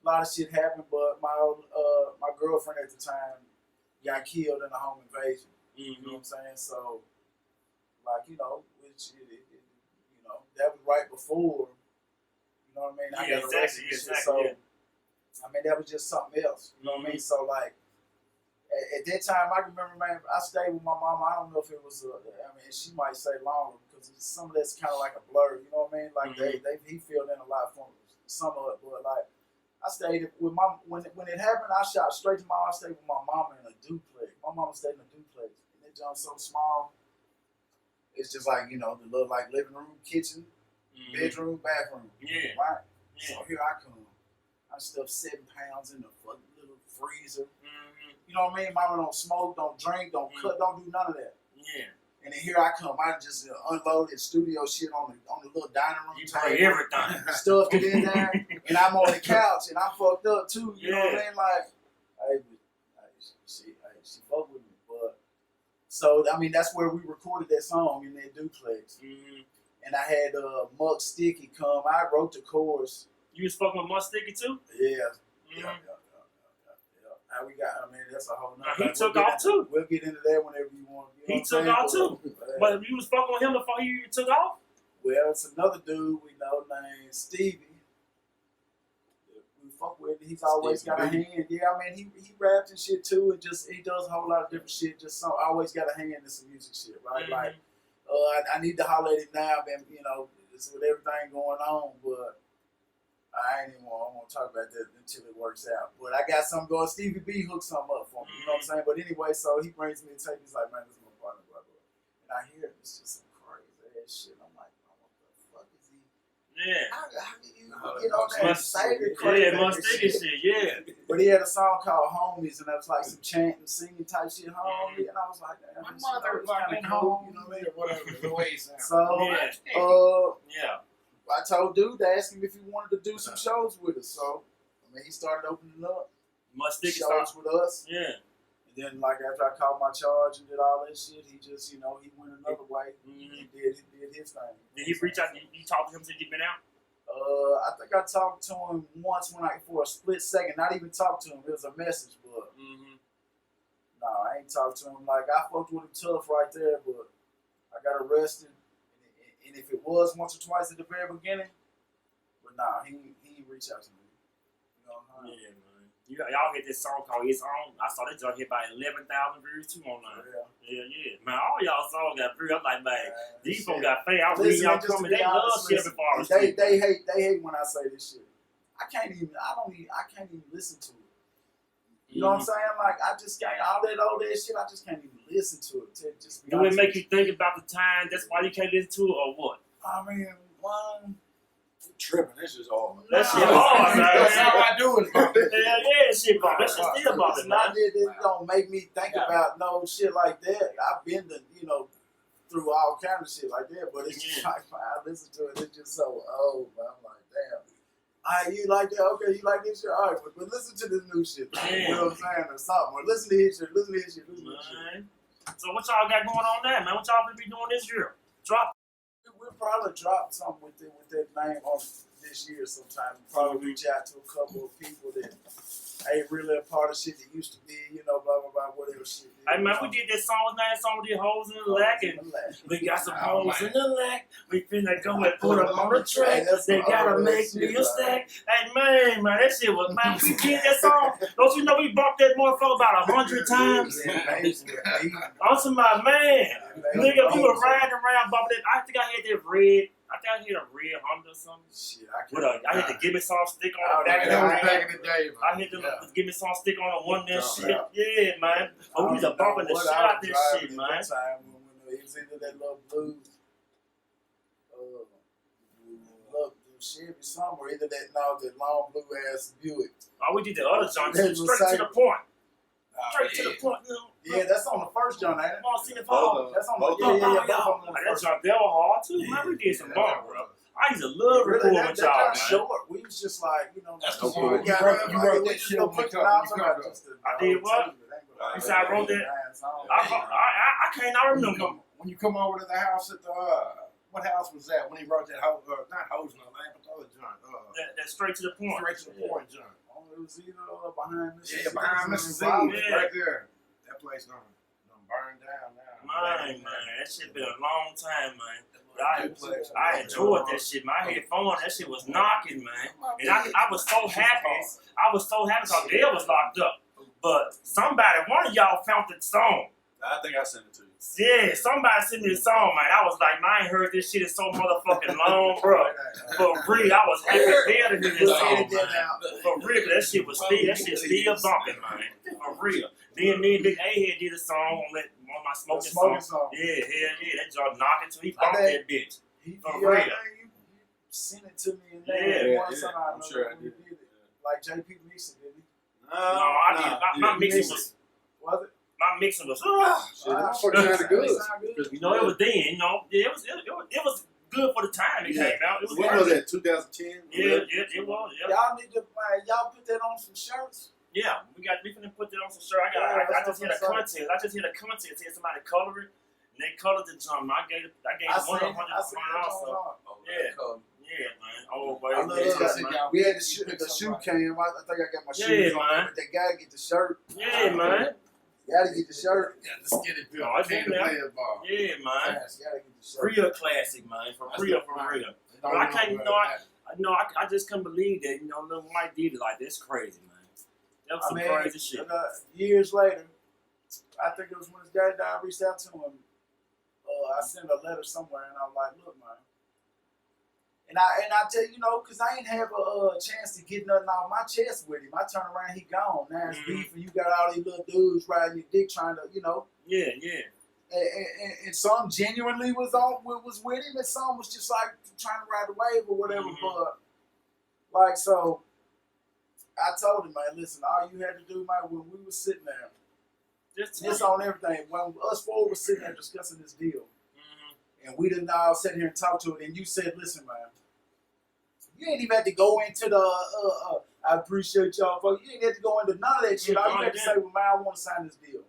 A lot of shit happened, but my girlfriend at the time got killed in a home invasion. You know what I'm saying? So, like, you know, that was right before. You know what I mean? I got arrested and shit. So, I mean, that was just something else. You know what I mean? So, like, at that time, I remember, man, I stayed with my mama. I don't know if it was, she might say longer because some of that's kind of like a blur. You know what I mean? Like, he filled in a lot for me, some of it. But, like, I stayed with my when it happened. I shot straight to my house. I stayed with my mama in a duplex. My mama stayed in a duplex, and that joint's so small. It's just like the little like living room, kitchen, bedroom, bathroom. Yeah. Right. Yeah. So here I come. I stuffed 7 pounds in the fucking little freezer. Mm-hmm. You know what I mean? Mama don't smoke, don't drink, don't cut, don't do none of that. Yeah. And then here I come. I just unloaded studio shit on the little dining room You bring everything. stuffed it in there, and I'm on the couch, and I fucked up too. You know what I Yeah. mean? Like, she fucked with me, but so I mean that's where we recorded that song in that duplex, and I had Muck Sticky come. I wrote the chorus. You was fucking with Sticky too? Yeah. How we got? I mean, that's a whole nother. He took off too. We'll get into that whenever you want. He took off too. But you was fucking with him before he even took off? Well, it's another dude we know named Stevie. We fuck with. He's always got a hand. Yeah, I mean, he rapped and shit too, and just he does a whole lot of different shit. Just always got a hand in some music shit, right? Like, I need to holler at him now, man. It's with everything going on, but I ain't even want to talk about that until it works out. But I got something going. Stevie B hooked something up for me. You know what I'm saying? But anyway, so he brings me a tape. He's like, man, this is my partner, blah, blah. And I hear it. It's just some crazy ass shit. I'm like, oh, what the fuck is he? Yeah. How can you get on that and say the crazy Sticky shit, yeah. But he had a song called Homies, and that was like some chanting, singing type shit, homie. And I was like, damn, My this mother is was kind like, of cool. You know what I mean? whatever, the way it sounds. So, Yeah. I told dude to ask him if he wanted to do some shows with us. So, I mean, he started opening up Sticky shows with us. Yeah. And then, like, after I called my charge and did all that shit, he just, he went another way. He did his thing. Did he reach out? You talked to him since you've been out? I think I talked to him once for a split second. Not even talked to him. It was a message, but no, I ain't talked to him. Like, I fucked with him tough right there, but I got arrested. And if it was once or twice at the very beginning, but nah, he reached out to me. You know what I'm saying? Yeah, man. Y'all hit this song called It's On. I saw that joint hit by 11,000 views too online. Yeah. Man, all y'all songs got views. I'm like, man, these folks got fame. I read y'all coming. They love Shelby Forrest. They hate when I say this shit. I can't even listen to it. You know what I'm saying? Like, I just can't, all that old ass shit, I just can't even listen to it. Do it make you think about the time? That's why you can't listen to it, or what? I mean, Tripping, this is all. That shit hard, man. That's how I do it. Hell yeah, shit, bro. That shit still about it, man. It don't make me think about no shit like that. I've been to, through all kind of shit like that, but it's just like, I listen to it, it's just so old, man. I'm like, damn. You like that? Okay, you like this shit? All right, but listen to this new shit. You know what I'm saying? Or something. Or listen to his shit. Listen to his shit. So what y'all got going on there, man? What y'all gonna be doing this year? Drop. We'll probably drop something with that name on this year sometime. We'll probably reach out to a couple of people that ain't really a part of shit that used to be, blah, blah, blah, whatever shit. Hey, man, we did that song last song with the hoes in the lack, and we got some hoes in the lack. We finna go and put them on the track. They gotta make me a stack. Hey, man, that shit was, man, we did that song. Don't you know we bumped that motherfucker about 100 times? On my man. Nigga, we were riding around bumping it. I think I had that red. I think I hit a red Honda or something. Shit, I hit the Give Me Some stick on it. Back in the day, man. I hit the Give Me Some stick on it, one that shit. Yeah, man. But we was bumping the shit out this shit, man. It was either that little blue, Chevy somewhere, either that long blue ass Buick. Oh, we did the other joint, straight to the point. Straight to the point, Yeah, that's on the first joint, ain't it? Oh, see the phone. That's on the That joint, they were hard too, man. We did some bump, bro. I used to love recording with y'all, man. Short. We was just like, that's the the one. You wrote that shit on I did what? You said I wrote that? I can't not remember. When you come over to the house at the, what house was that? When he wrote that house, not house no man, but the other joint. That straight to the point. Straight to the point joint. It was either behind Mr.Zee. Yeah, behind Mr.Zee. Right there. That place done burned down now. Man, that shit been a long time, man. I enjoyed that shit, man. I had fun. That shit was knocking, man. And I was so happy. I was so happy because Dale was locked up. But one of y'all found the song. I think I sent it to you. Yeah, somebody sent me a song, man. I was like, man, I ain't heard this shit in so motherfucking long, bro. For real, I was happy to hear this song, man. For real, that shit still bumping, man. For real. Then me and Big A-Head did a song on my smoking song. Yeah, hell yeah, that joint knocking till he bumped that bitch. For real. You sent it to me and that I'm sure I did. Like JP mixed it, didn't he? No, I did. My mixing was. Was it? My mixing was. Shit, that fucking sounded good. You know, it was then. You know, yeah, it was good for the time it came out. It was when was that? 2010. Yeah, it was. Yeah. Y'all need to y'all put that on some shirts. Yeah, we finna put that on some shirt. I just hit a contest. Had somebody color it, and they colored the drum. I gave $100 also. Yeah, man. Oh, boy. We had the shoe cam. I think I got my shoes on, but they gotta get the shirt. Yeah, man. Gotta get the shirt. Let's get it built. No, it's in there. Yeah, man. Gotta get the shirt. Real classic, man. For real. But I can't, I just couldn't believe that, little Wyte did it like this. Crazy, man. That was some crazy shit. Years later, I think it was when his dad died, I reached out to him. I sent a letter somewhere, and I was like, look, man. And I tell you, because I ain't have a chance to get nothing off my chest with him. I turn around, he gone. Now it's beef, and you got all these little dudes riding your dick trying to, Yeah. And some genuinely was with him, and some was just like trying to ride the wave or whatever. But so I told him, man, listen, all you had to do, man, when we were sitting there, this on everything. When us four was sitting there discussing this deal, and we didn't all sit here and talk to it, and you said, listen, man, you ain't even had to go into the, I appreciate y'all, folks. You ain't had to go into none of that shit. All you had to say, well, man, I want to sign this deal.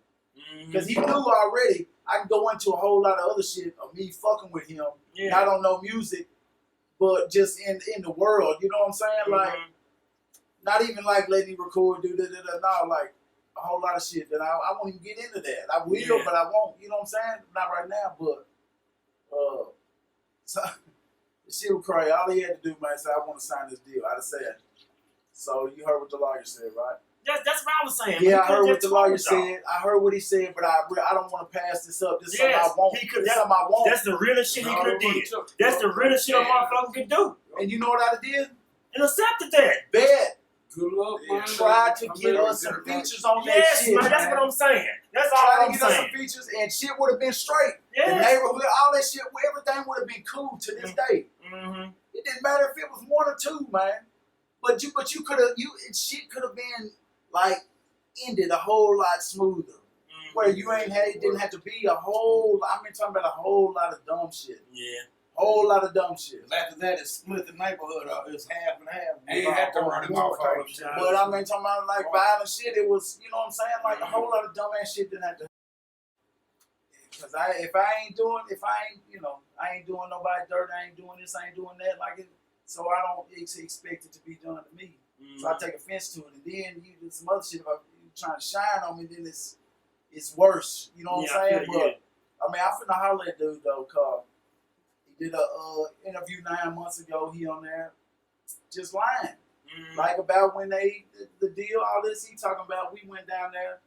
Because he knew already I can go into a whole lot of other shit of me fucking with him, not on no music, but just in the world. You know what I'm saying? Like, not even like letting him record, no, like a whole lot of shit that I won't even get into that. I will, but I won't. You know what I'm saying? Not right now, but so the shit was crazy. All he had to do, man, say, I want to sign this deal. I'd have said. So you heard what the lawyer said, right? That's what I was saying. Yeah, I heard what the lawyer said. I heard what he said, but I don't want to pass this up. This is something I want. Something I want. That's the realest shit he could have did. That's the realest shit a motherfucker could do. And you know what I did? And accepted that. Bet. Good luck, man. Tried to get us some features on that shit. Yes, man, that's what I'm saying. That's all I'm saying. Tried to get us some features, and shit would have been straight. Yes. The neighborhood, all that shit, everything would have been cool to this day. It didn't matter if it was one or two, man. But you could have, shit could have been like ended a whole lot smoother. Where you didn't have to be a whole. I mean, talking about a whole lot of dumb shit. Yeah. Whole lot of dumb shit. After that, it split the neighborhood up. It's half and half. Ain't have to run him off all the time. But I mean, talking about like violent shit, it was, you know what I'm saying? Like a whole lot of dumb ass shit didn't have to. Because if I ain't doing nobody dirt, I ain't doing this, I ain't doing that, like it. So I don't expect it to be done to me. So I take offense to it, and then you do some other shit. If you trying to shine on me, then it's worse. You know what I'm saying? But I mean, I finna holler at dude though, cause he did a interview 9 months ago. He on there just lying, like about when the deal, all this. He talking about we went down there,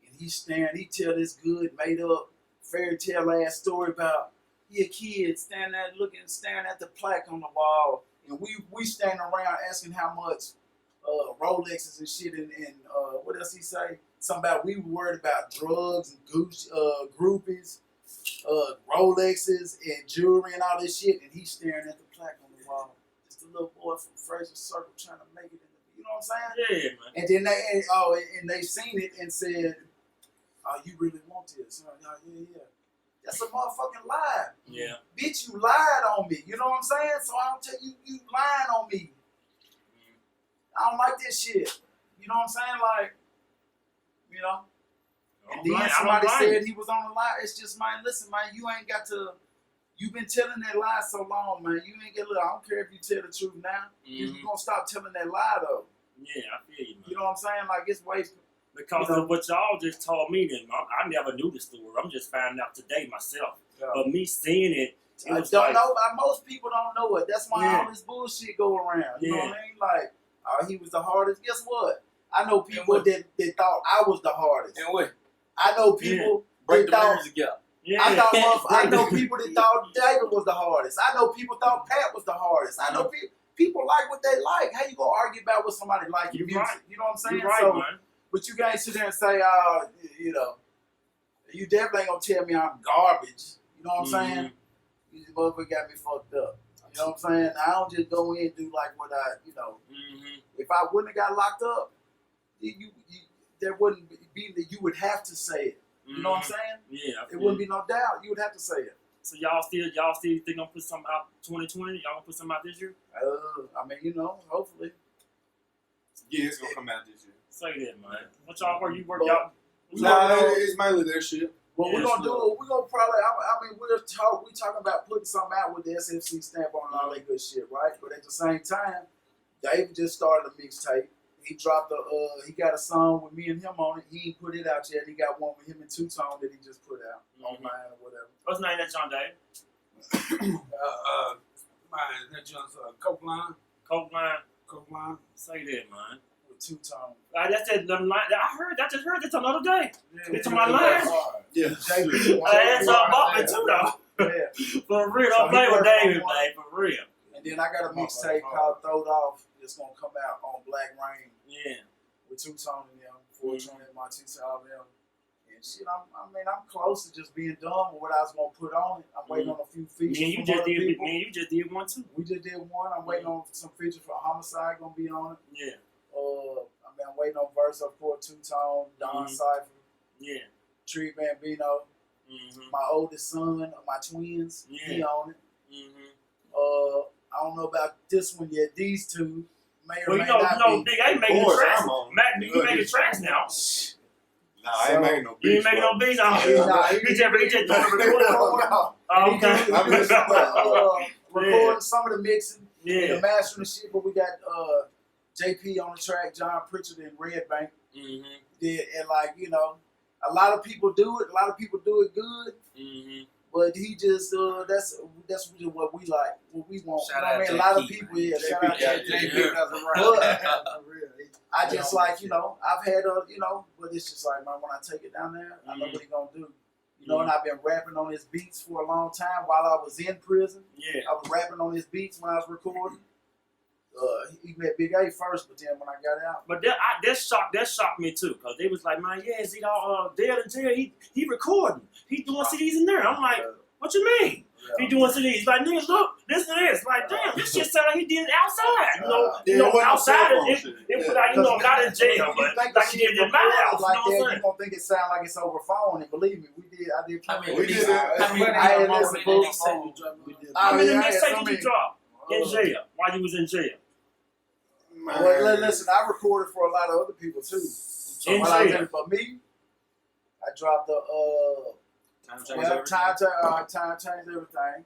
and he tell this good made up fairy tale ass story about a kid staring at the plaque on the wall. And we standing around asking how much Rolexes and shit and what else he say? Something about we were worried about drugs and groupies, Rolexes and jewelry and all this shit. And he's staring at the plaque on the wall. Just a little boy from Fraser Circle trying to make it in the, you know what I'm saying? Yeah, man. And then they seen it and said, "Oh, you really want this?" Yeah. That's a motherfucking lie. Yeah. Bitch, you lied on me. You know what I'm saying? So I don't tell you, you lying on me. I don't like this shit. You know what I'm saying? Like, And then somebody said he was on the lie. It's just, man, listen, man, you ain't got to, you've been telling that lie so long, man. You ain't get, look, I don't care if you tell the truth now. You're going to stop telling that lie, though. Yeah, I feel you, man. You know what I'm saying? Like, it's wasted. Because of what y'all just told me, then I never knew the story. I'm just finding out today myself. Yeah. But me seeing it, most people don't know it. That's why all this bullshit go around. You know what I mean? Like, he was the hardest. Guess what? I know people that thought I was the hardest. And what? I know people Break that the thought. lyrics together. Yeah. I know people that thought David was the hardest. I know people thought Pat was the hardest. I know people like what they like. How you gonna argue about what somebody like in You're music? right. You know what I'm saying? You're right, So, man. but you can't sit there and say, you know, you definitely ain't gonna tell me I'm garbage. You know what I'm saying? You motherfucker got me fucked up. You know what I'm saying? I don't just go in and do like what you know. If I wouldn't have got locked up, there wouldn't be that you would have to say it. You know what I'm saying? Yeah. It wouldn't be no doubt. You would have to say it. So y'all still think gonna put something out 2020? Y'all gonna put something out this year? I mean, you know, hopefully. Yeah, it's gonna come out this year. Say that, man. What y'all work? You work But- y'all? Nah, it's mainly their shit. What Yeah, we're gonna do? We're gonna probably. I mean, we're talking about putting something out with the SFC stamp on and all that good shit, right? But at the same time, David just started a mixtape. He dropped he got a song with me and him on it. He ain't put it out yet. He got one with him and Two Tone that he just put out online or whatever. What's the name of that John Dave? That John's Copeland. Copeland. Say that, man. With Two Tone. That's that line. I just heard this another day. Yeah, It's on my line. Yeah. JP. That's up bumping too, though. Yeah. For real, So don't play he with worked on David, one. man. For real. And then I got a mixtape called Throwed Off that's gonna come out on Black Rain Yeah. with Two Tone and them, 420 and Martisa, all them. And shit, I'm close to just being done with what I was gonna put on it. I'm waiting on a few features Me and you from other people. you just did one too. We just did one. I'm waiting on some features for Homicide gonna be on it. Yeah. I'm waiting on verse of Port Two Tone, Don Cypher, Yeah. Tree Bambino, my oldest son, my twins, he on it. I don't know about this one yet. These two may or Well, may you know, not be. Big A making course, tracks. I'm on. Matt, you making tracks now. Nah, I ain't making no beats. You ain't making no beats out here. Nah, He just doing the recording. No. Oh, okay. I'm just Recording some of the mixing, Yeah. the mastering and shit, but we got JP on the track, John Pritchard and Red Bank. Did, and like, you know, a lot of people do it. A lot of people do it good. But he just that's what we like, what we want. Shout You know what I out mean? A lot of JP, people, man. yeah. Shout out Yeah, to JP JP. doesn't But I just like, you know, I've had you know, but it's just like, man, when I take it down there, I know what he gonna do. You know, and I've been rapping on his beats for a long time while I was in prison. Yeah. I was rapping on his beats when I was recording. He met Big A first, but then when I got out, But that shocked me too, cause they was like, man, yeah, see, Dale and Jerry, he recording, he doing CDs in there. I'm like, what you mean? He doing CDs? He's like, niggas, look, this and this. Like, damn, this shit sound like he did it outside. You know, outside it was like, you know, not in jail, but like he did it in my house. like You know what that, I'm you gonna think it sound like it's over phone, and believe me, I did. I mean, We did it. I had listen, folks. How many I had mixtapes so did you many. drop in jail while you was in jail? Well, listen, I recorded for a lot of other people too. So In while I was jail. in it for me, I dropped the Time Change Everything.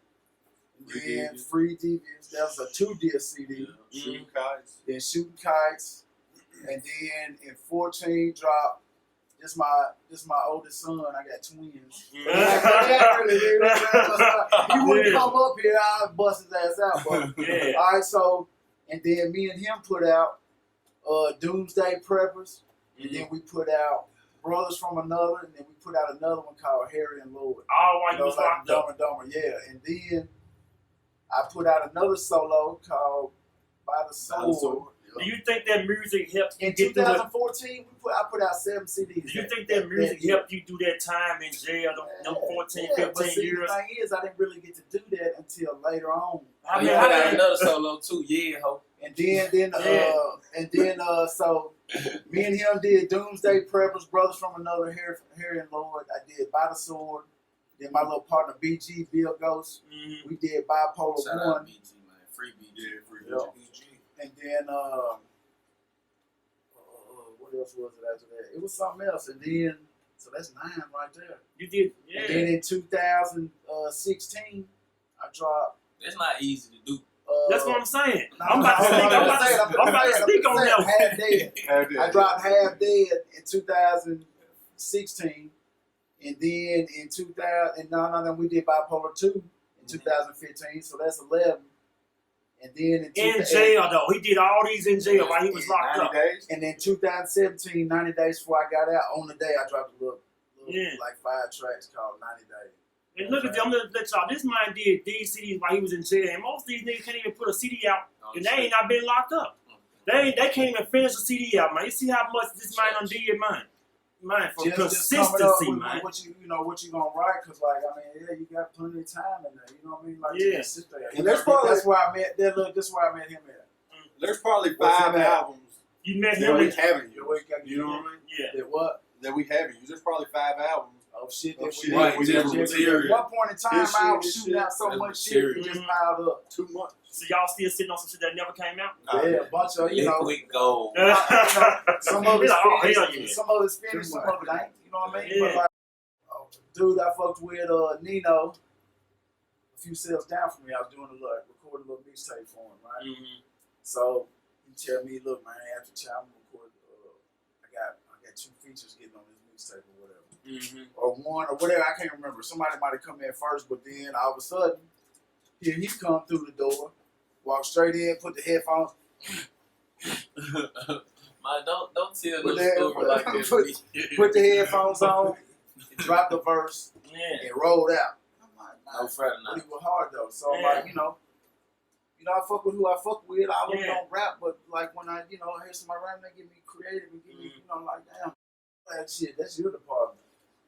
Then Free Deviants. That was a 2-disc CD. Shooting kites. Then Shooting Kites. And then in 14 dropped this my oldest son. I got twins. You wouldn't come up here, I'd bust his ass out. But Yeah. all right, so and then me and him put out Doomsday Preppers, and then we put out Brothers from Another, and then we put out another one called Harry and Lloyd. All while you was like locked up. Dumb and Dumber, yeah. And then I put out another solo called By the Sword. Do you think that music helped you In get through it? 2014, I put out 7 CDs. Do you think that music helped you do that time in jail, them 14, 15 but see, years? the thing is, I didn't really get to do that until later on. I I mean, mean, I got how another solo too. Yeah, ho. And then so me and him did Doomsday Preppers, Brothers from Another, Harry and Lloyd. I did By the Sword. Then my little partner BG, Bill Ghost. We did Bipolar Shout 1. out BG, man. Free BG. Yeah, free Yeah. BG. And then what else was it after that? It was something else. And then so that's 9 right there. you did, And then in 2016, I dropped. That's not easy to do. That's what I'm saying. No, I'm about to speak. I'm about to speak on that. Half Dead. I dropped Half Dead in 2016, and then in 2000, and no, we did Bipolar 2 in 2015, so that's 11. And then In jail though, he did all these in jail while he was locked 90 up. days. And then 2017, 90 days before I got out, on the day I dropped a little like 5 tracks called 90 Days. And look at them, I'm gonna let y'all. This man did these CDs while he was in jail, and most of these niggas can't even put a CD out, and they ain't not been locked up. They can't even finish a CD out, man. You see how much this man done did, man. Man, for consistency, man. What you gonna write? Cause like I mean, yeah, you got plenty of time in there. You know what I mean? Like Yeah. you sit there. And there's probably that's where I met. That's where I met him at. There's probably 5 albums You met that him. we haven't You used. You know what I mean? Yeah. That what? That we haven't used. There's probably 5 albums. Oh shit! Oh, That shit, we we did. never At material. one point in time, This I shit, was this shooting shit. out so That's much shit, it material. just piled up. Too much. So y'all still sitting on some shit that never came out? Yeah, a bunch of Liquid gold. some of it's Oh, hell finished, yeah. some of it's finished, some of it ain't. You know what I mean? Yeah. But like, dude, I fucked with Nino. A few cells down from me, I was doing recording a little mixtape for him, right? Mm-hmm. So he tell me, look, man, after time record, I got 2 features getting on this mixtape or whatever. Mm-hmm. Or 1 or whatever, I can't remember. Somebody might have come in first, but then all of a sudden, here he come through the door, walk straight in, put the headphones, Man, don't tell Put no that- story like that. put the headphones on, drop the verse, Yeah. and rolled out. I'm like, No man, Friday but night. it was hard though. So I'm Yeah. like, you know, I fuck with who I fuck with. I really Yeah. don't rap, but like when I, hear somebody rapping, they get me creative and get me, like, damn, that shit, that's your department.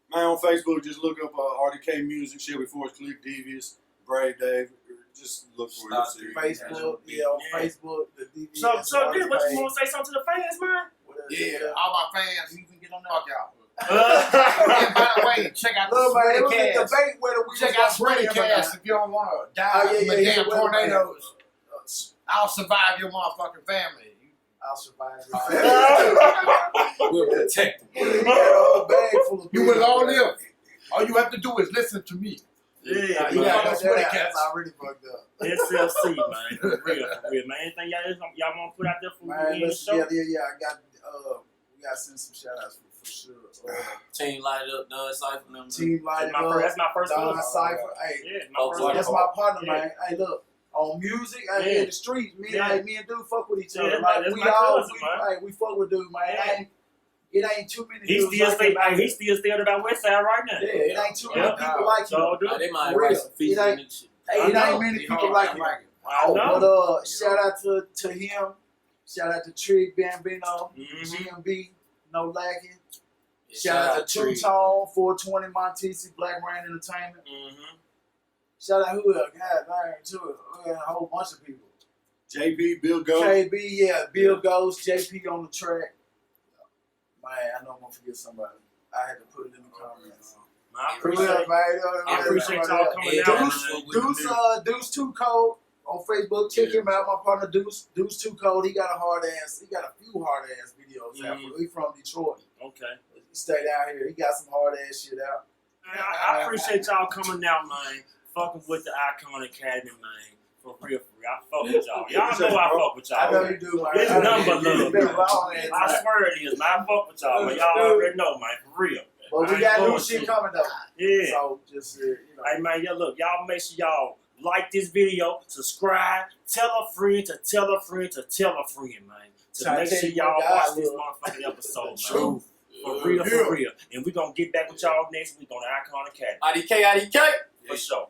Man, on Facebook, just look up RDK Music, Shelby Forrest Click, Devious, Brave Dave. Just look for it. See. Facebook, on Yeah. Facebook, the DVS. So this what page, you want to say something to the fans, man? whatever. Yeah, all my fans, you can get on there. Fuck y'all. Yeah, And by the way, check out Look, man, it the was a Spreadcast. debate whether we Check was out gonna bring him or Spreadcast not. if you don't want to die Oh, from the he's a damn weatherman. tornadoes. I'll survive your motherfucking family. I'll survive. We'll protect them. He got a whole bag full of You will all live. All you have to do is listen to me. Yeah, You man. got Fuck that. Spreadcast. That's already fucked up. SFC, man. For real, man. Anything y'all want to put out there for Man, me in the listen, show? yeah. I got. We got to send some shout outs for sure. Team light it up, done cypher them. Team Light That's my first Don one. Cypher. Hey, Yeah, my Oh, first boy, one. that's my partner, Yeah. man. Hey, look. On music, Yeah. in the streets, me Yeah. and dude fuck with each other. Yeah, like that's we my all, cousin, man. we fuck with dude, man. Yeah. It ain't too many He dudes still like stay. him out He there. still stay on that West Side right now. Yeah, it ain't too many Yeah. people like him. So, dude. They might For write real. some features It ain't- and shit. Hey, I it know. ain't many people like him. I know. But shout out to him. Shout out to Trig Bambino, Mhm. GMB, No Lacking. Yeah, Shout out to Two Tree. Tone, 420 Montesi, Black Rain Entertainment. Mhm. Shout out who else? God damn, too. We got a whole bunch of people. JB, Bill Go. KB, yeah, Bill Ghost, JP on the track. Man, I know I'm gonna forget somebody. I had to put it in the comments. Man, I For real, appreciate. man. I appreciate y'all coming Yeah, down, Deuce, man. Deuce Too Cold on Facebook. Check him out. My partner Deuce Too Cold. He got a few hard ass videos out. He from Detroit. Okay. He stayed out here. He got some hard ass shit out. Man, I appreciate y'all coming out, man. Fucking with the Icon Academy, man. For real. I fuck with y'all. Y'all know I fuck with y'all. I know you do, man. It's nothing but love, Been man. long ass I time. swear it is, man. I fuck with y'all, but y'all already know, man. For real. But I we ain't got new bullshit. shit coming though. Yeah. So just Hey, man, yeah, look, y'all make sure y'all like this video, subscribe, tell a friend to tell a friend to tell a friend, man. To Try to make tell sure you y'all what watch God this look. motherfucking episode, man. True. For real, for real. And we're going to get back with y'all next week on the Icon Academy. IDK. For sure.